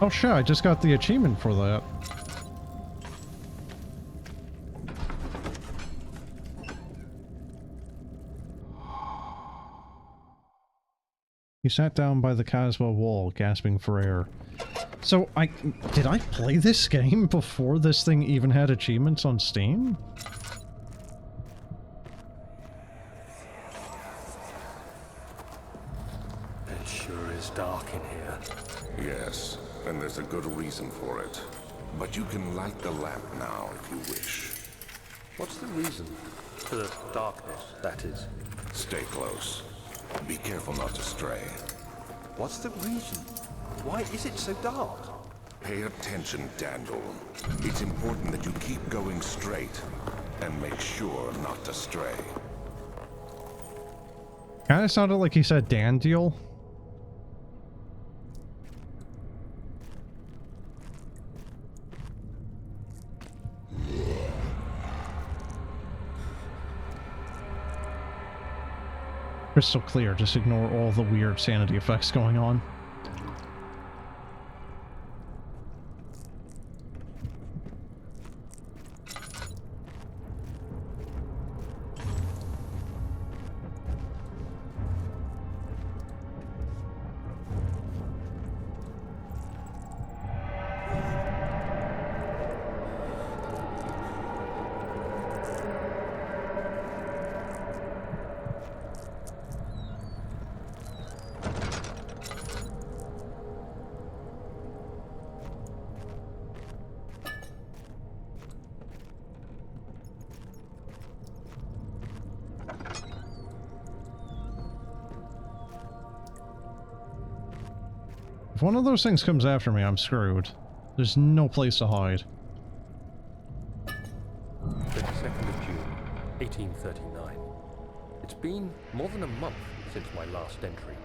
Oh shit, I just got the achievement for that. He sat down by the Casbah wall, gasping for air. So, did I play this game before this thing even had achievements on Steam? It sure is dark in here. Yes, and there's a good reason for it. But you can light the lamp now if you wish. What's the reason? For the darkness, that is. Stay close. Be careful not to stray. What's the reason? Why is it so dark? Pay attention, Daniel. It's important that you keep going straight and make sure not to stray. Kinda sounded like he said Dandiel. Crystal clear, just ignore all the weird sanity effects going on. If one of those things comes after me, I'm screwed. There's no place to hide. 22nd of June, 1839. It's been more than a month since my last entry.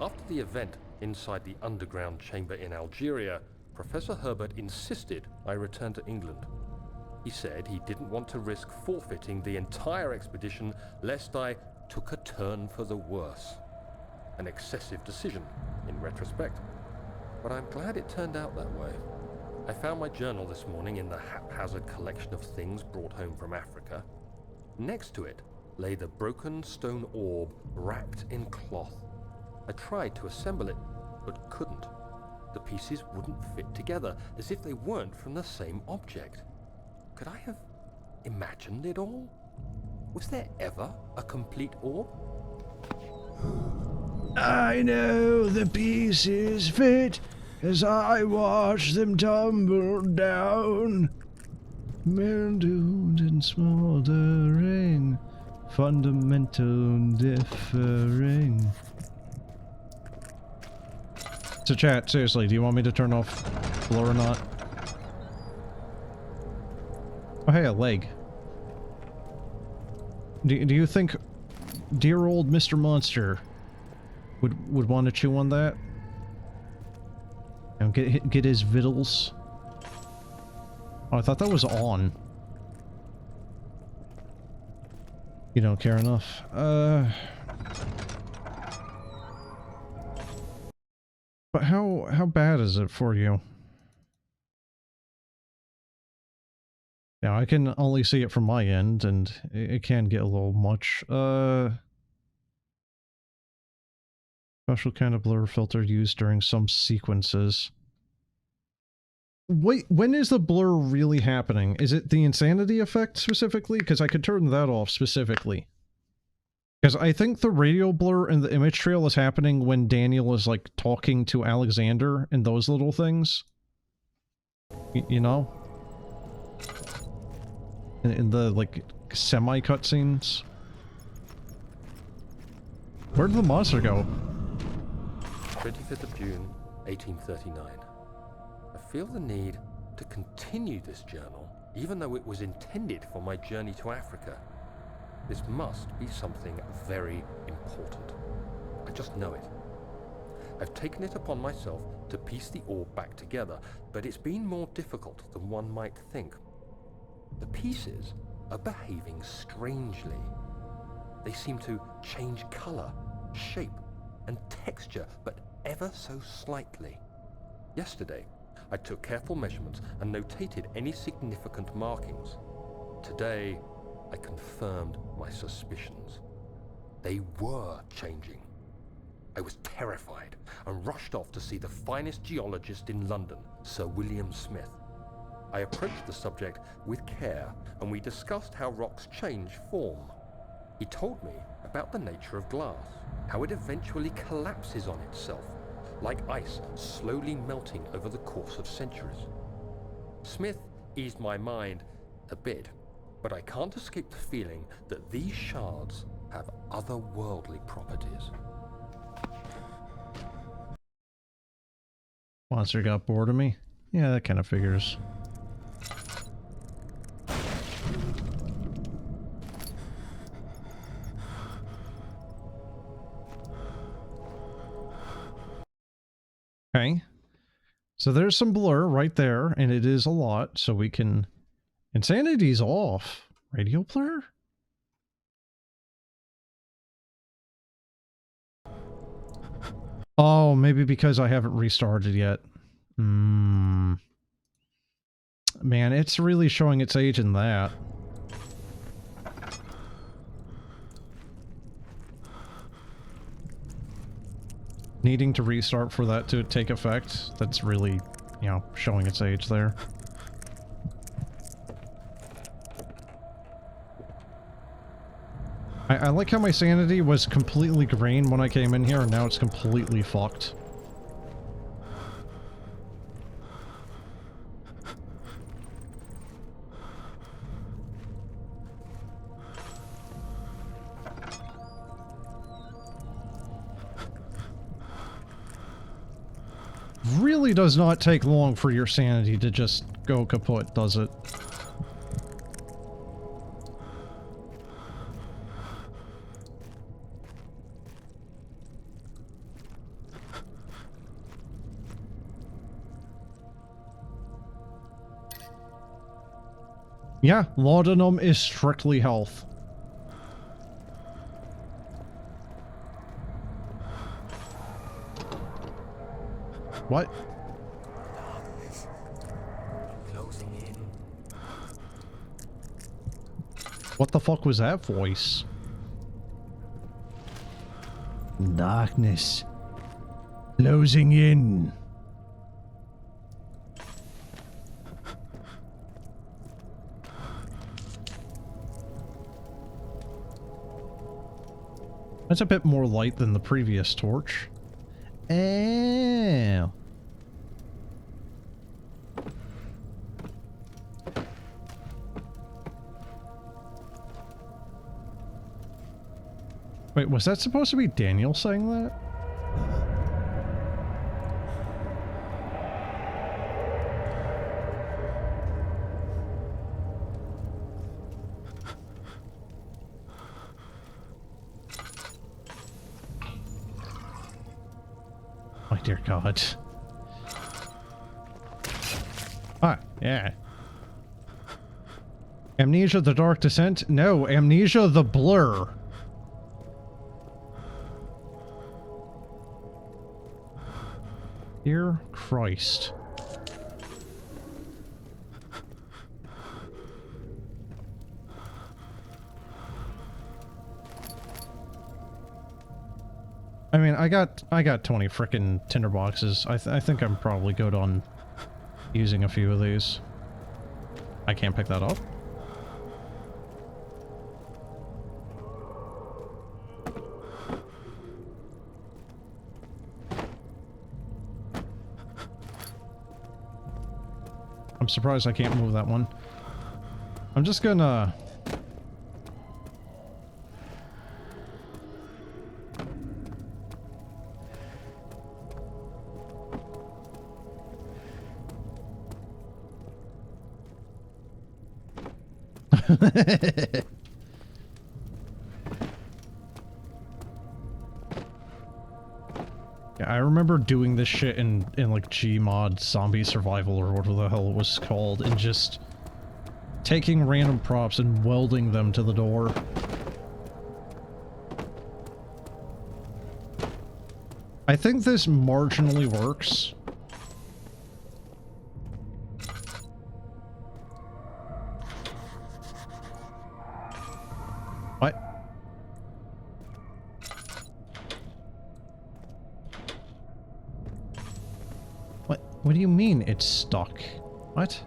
After the event inside the underground chamber in Algeria, Professor Herbert insisted I return to England. He said he didn't want to risk forfeiting the entire expedition lest I took a turn for the worse. An excessive decision, in retrospect. But I'm glad it turned out that way. I found my journal this morning in the haphazard collection of things brought home from Africa. Next to it lay the broken stone orb wrapped in cloth. I tried to assemble it, but couldn't. The pieces wouldn't fit together, as if they weren't from the same object. Could I have imagined it all? Was there ever a complete orb? I know the pieces fit as I watch them tumble down. Mildewed and smoldering, fundamental differing. So chat, seriously, do you want me to turn off blur or not? Oh hey, a leg. Do you think dear old Mr. Monster would want to chew on that? And get his vittles? Oh, I thought that was on. You don't care enough. But how bad is it for you? Now, I can only see it from my end, and it can get a little much. Special kind of blur filter used during some sequences. Wait, when is the blur really happening? Is it the insanity effect specifically? Because I could turn that off specifically. Because I think the radio blur and the image trail is happening when Daniel is, like, talking to Alexander and those little things. You know? In the, like, semi-cutscenes. Where did the monster go? 25th of June, 1839. I feel the need to continue this journal, even though it was intended for my journey to Africa. This must be something very important. I just know it. I've taken it upon myself to piece the orb back together, but it's been more difficult than one might think. The pieces are behaving strangely. They seem to change color, shape, and texture, but ever so slightly. Yesterday, I took careful measurements and notated any significant markings. Today, I confirmed my suspicions. They were changing. I was terrified and rushed off to see the finest geologist in London, Sir William Smith. I approached the subject with care and we discussed how rocks change form. He told me about the nature of glass, how it eventually collapses on itself, like ice slowly melting over the course of centuries. Smith eased my mind a bit, but I can't escape the feeling that these shards have otherworldly properties. Monster got bored of me? Yeah, that kind of figures. Okay. So there's some blur right there, and it is a lot, so we can... Insanity's off. Radio blur? Oh, maybe because I haven't restarted yet. Man, it's really showing its age in that. Needing to restart for that to take effect, that's really, you know, showing its age there. I like how my sanity was completely green when I came in here, and now it's completely fucked. Really does not take long for your sanity to just go kaput, does it? Yeah, laudanum is strictly health. What? Closing in. What the fuck was that voice? Darkness. Closing in. That's a bit more light than the previous torch. Oh. Wait, was that supposed to be Daniel saying that? My dear God. Ah, yeah. Amnesia the Dark Descent? No, Amnesia the Blur. Dear Christ. I mean, I got 20 frickin' tinder boxes. I think I'm probably good on using a few of these. I can't pick that up. I'm surprised I can't move that one. I'm just gonna... Yeah, I remember doing this shit in like Gmod Zombie Survival or whatever the hell it was called, and just taking random props and welding them to the door. I think this marginally works. What? What do you mean it's stuck? What?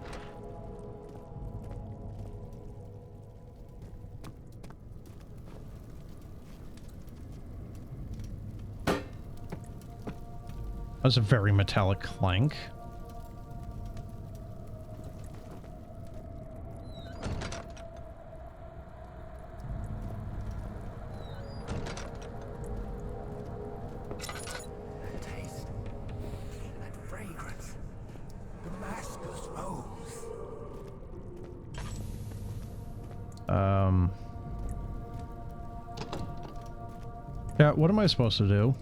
That was a very metallic clank. That taste, that fragrance, Damascus rose. Yeah, what am I supposed to do?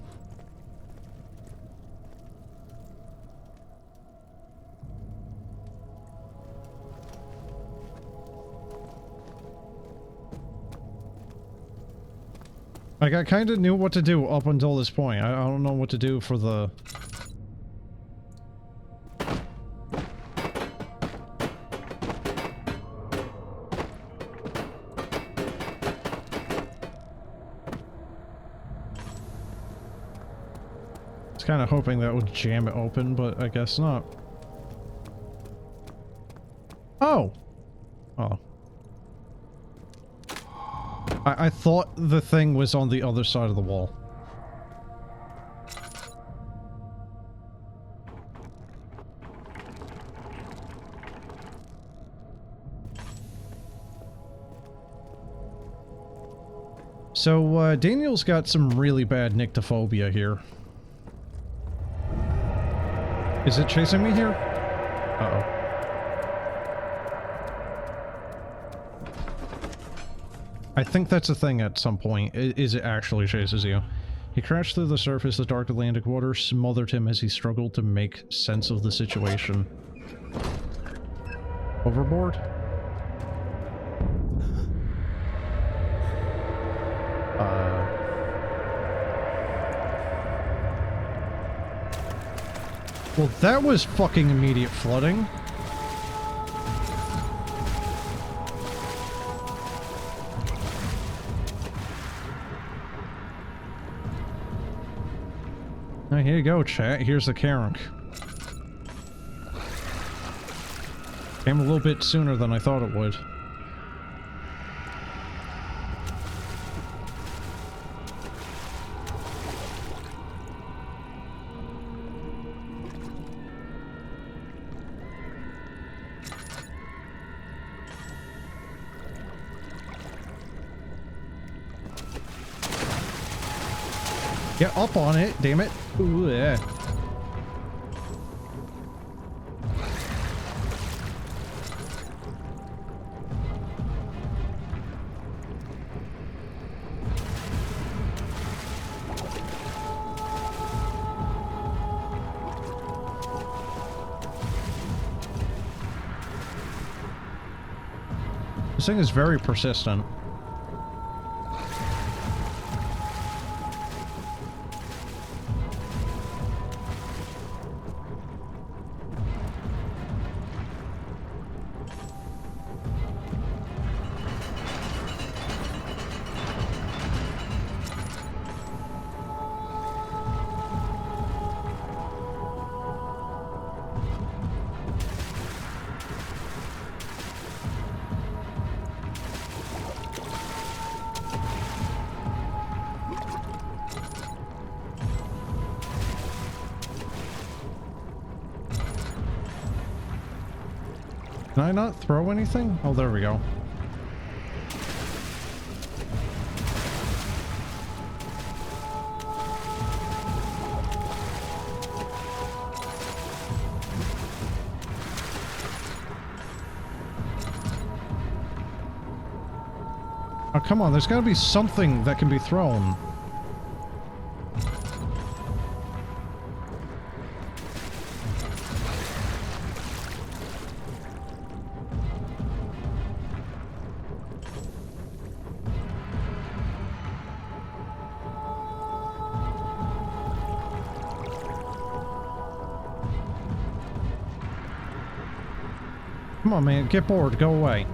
Like, I kind of knew what to do up until this point. I don't know what to do for the... I was kind of hoping that would jam it open, but I guess not. Oh! Oh. I thought the thing was on the other side of the wall. So, Daniel's got some really bad nyctophobia here. Is it chasing me here? Uh-oh. I think that's a thing at some point, is it actually chases you. He crashed through the surface of dark Atlantic water, smothered him as he struggled to make sense of the situation. Overboard? Well, that was fucking immediate flooding. Oh, here you go, chat. Here's the Karenk. Came a little bit sooner than I thought it would. Get up on it, damn it. Ooh, yeah. This thing is very persistent. Can I not throw anything? Oh, there we go. Oh, come on, there's gotta be something that can be thrown. Come on, man, get bored, go away.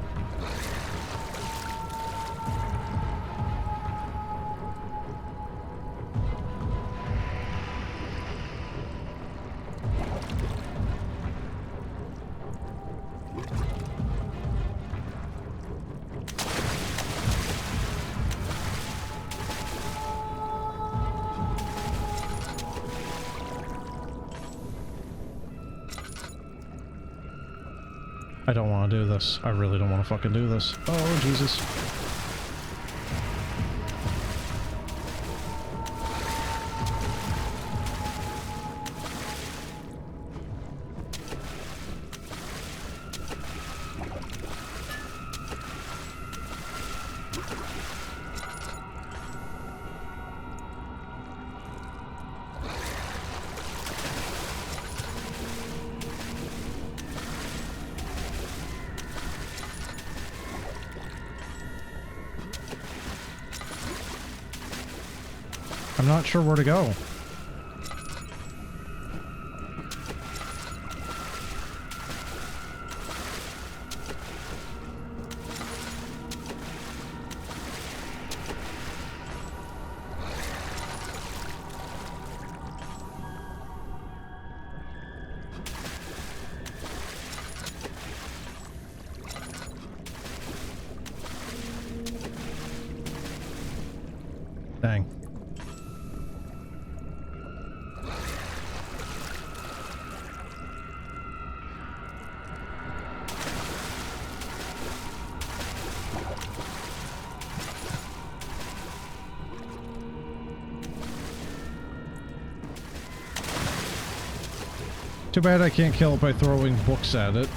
I don't want to do this. I really don't want to fucking do this. Oh, Jesus. I'm not sure where to go. Dang. Too bad I can't kill it by throwing books at it.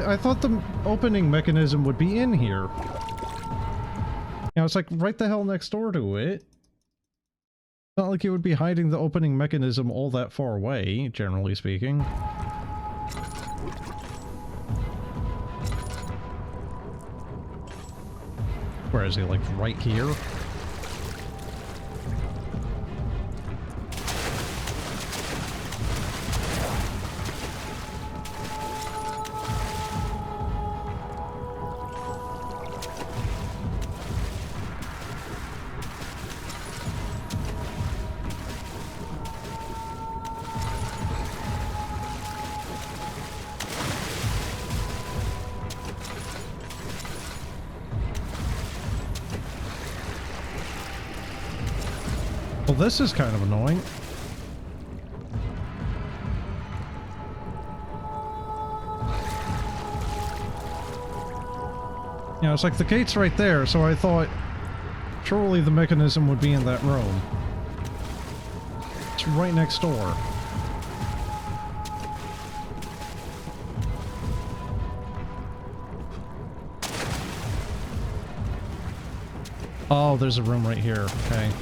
I thought the opening mechanism would be in here. You know, it's like right the hell next door to it. Not like you would be hiding the opening mechanism all that far away, generally speaking. Where is he, like right here? Well, this is kind of annoying. You know, it's like the gate's right there, so I thought surely the mechanism would be in that room. It's right next door. Oh, there's a room right here. Okay.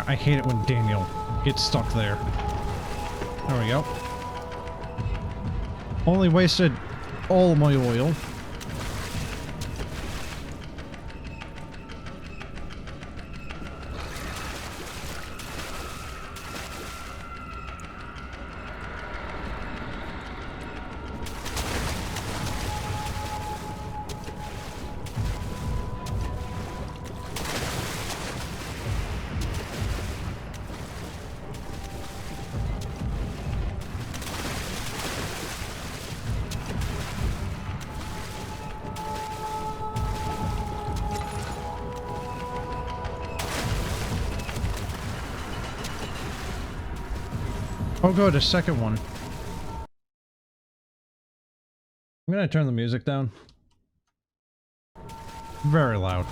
I hate it when Daniel gets stuck there. There we go. Only wasted all my oil. Oh good, a second one. I'm gonna turn the music down. Very loud.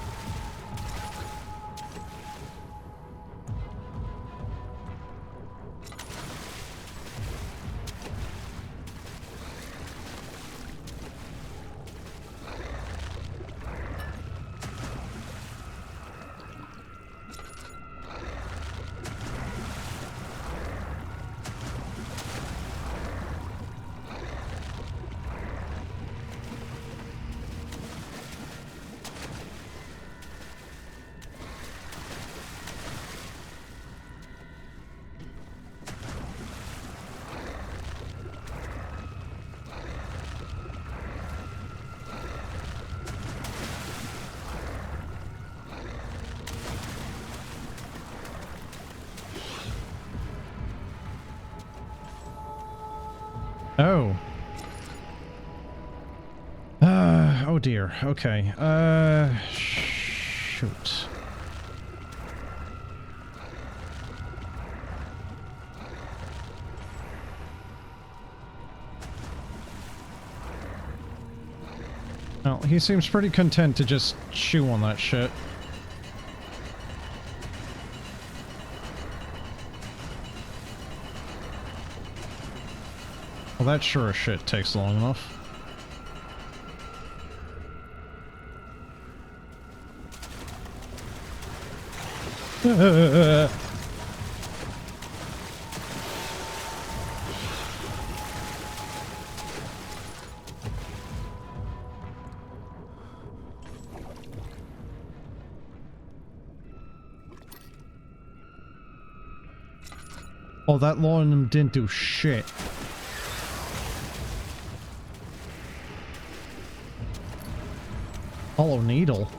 Oh. Oh dear. Okay. Shoot. Well, he seems pretty content to just chew on that shit. Well, that sure as shit takes long enough. Oh, that laudanum didn't do shit. Hollow needle.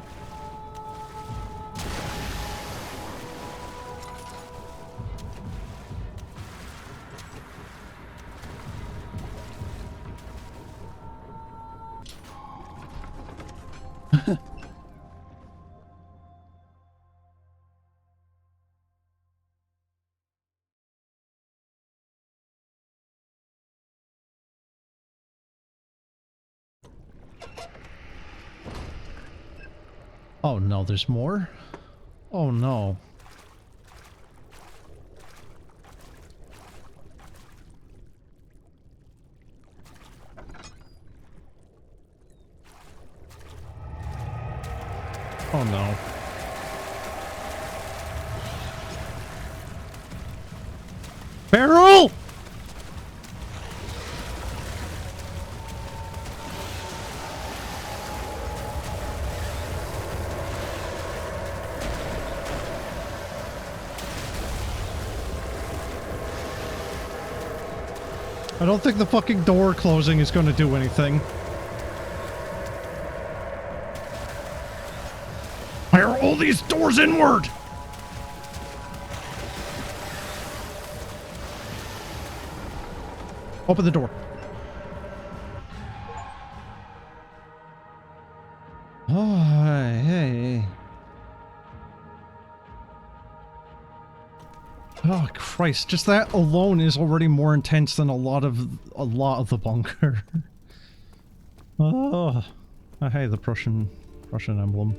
Oh no, there's more? Oh no. Oh no. Barrel! I don't think the fucking door closing is going to do anything. Why are all these doors inward? Open the door. Oh, hey. Oh Christ! Just that alone is already more intense than a lot of the bunker. Oh, hey, the Prussian emblem.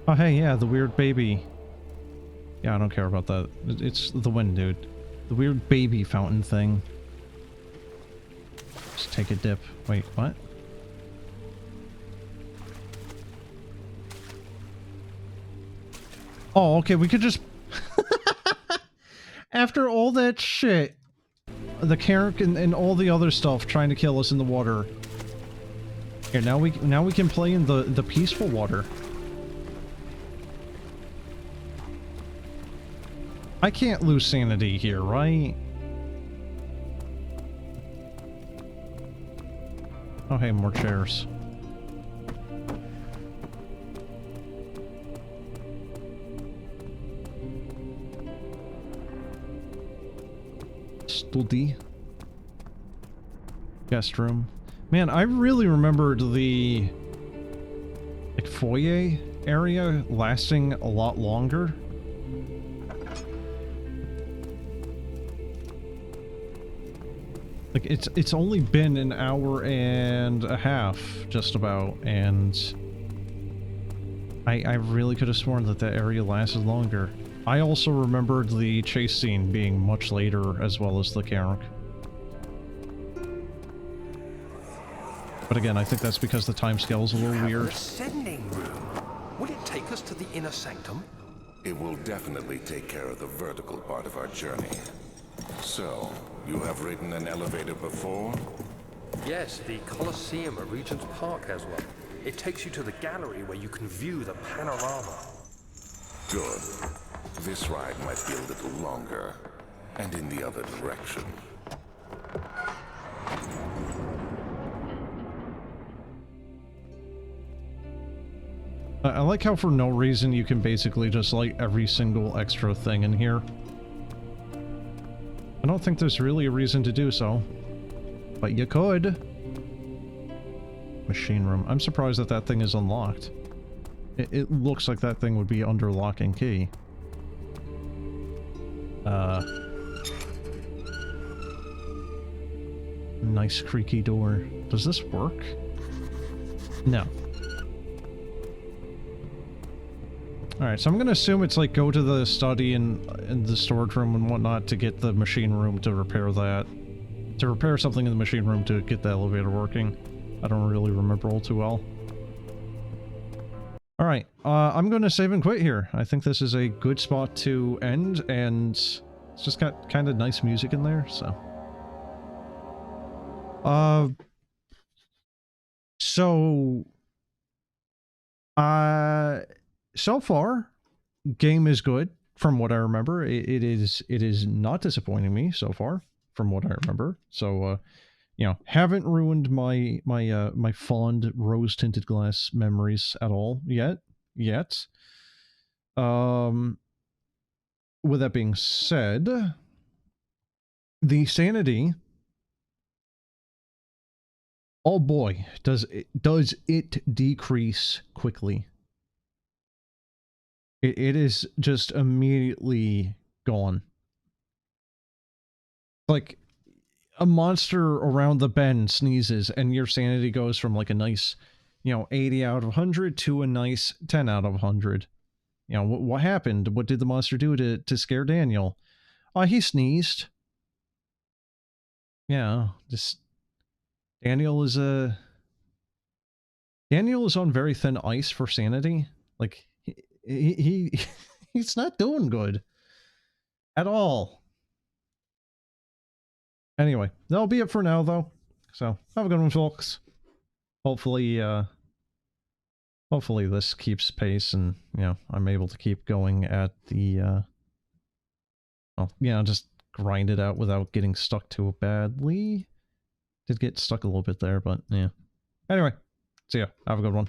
Oh hey, yeah, the weird baby. Yeah, I don't care about that. It's the wind, dude. The weird baby fountain thing. Just take a dip. Wait, what? Oh, okay, we could just... After all that shit, the Carrick and all the other stuff trying to kill us in the water. Here, now we can play in the peaceful water. I can't lose sanity here, right? Oh, hey, more chairs. Study. Guest room. Man, I really remembered the like foyer area lasting a lot longer. Like it's only been an hour and a half, just about, and I really could have sworn that that area lasted longer. I also remembered the chase scene being much later, as well as the Carrick. But again, I think that's because the timescale is a little weird. Ascending room. Will it take us to the inner sanctum? It will definitely take care of the vertical part of our journey. So, you have ridden an elevator before? Yes, the Colosseum at Regent's Park has one. It takes you to the gallery where you can view the panorama. Good. This ride might be a little longer, and in the other direction. I like how for no reason you can basically just light every single extra thing in here. I don't think there's really a reason to do so. But you could. Machine room. I'm surprised that that thing is unlocked. It looks like that thing would be under lock and key. Nice creaky door. Does this work? No. Alright, so I'm gonna assume it's like go to the study and the storage room and whatnot to get the machine room to repair that. To repair something in the machine room to get the elevator working. I don't really remember all too well. Alright, I'm gonna save and quit here. I think this is a good spot to end, and it's just got kind of nice music in there, so... So far, game is good, from what I remember. It is not disappointing me so far, from what I remember. So, you know, haven't ruined my fond rose-tinted glass memories at all yet. With that being said, the sanity, oh boy, does it decrease quickly. It is just immediately gone. Like, a monster around the bend sneezes and your sanity goes from like a nice, you know, 80 out of 100 to a nice 10 out of 100. You know, what happened? What did the monster do to scare Daniel? He sneezed. Yeah, just... Daniel is on very thin ice for sanity. Like, he's not doing good. At all. Anyway, that'll be it for now, though. So, have a good one, folks. Hopefully this keeps pace and, you know, I'm able to keep going at the, well, yeah, just grind it out without getting stuck too badly. Did get stuck a little bit there, but, yeah. Anyway, see ya. Have a good one.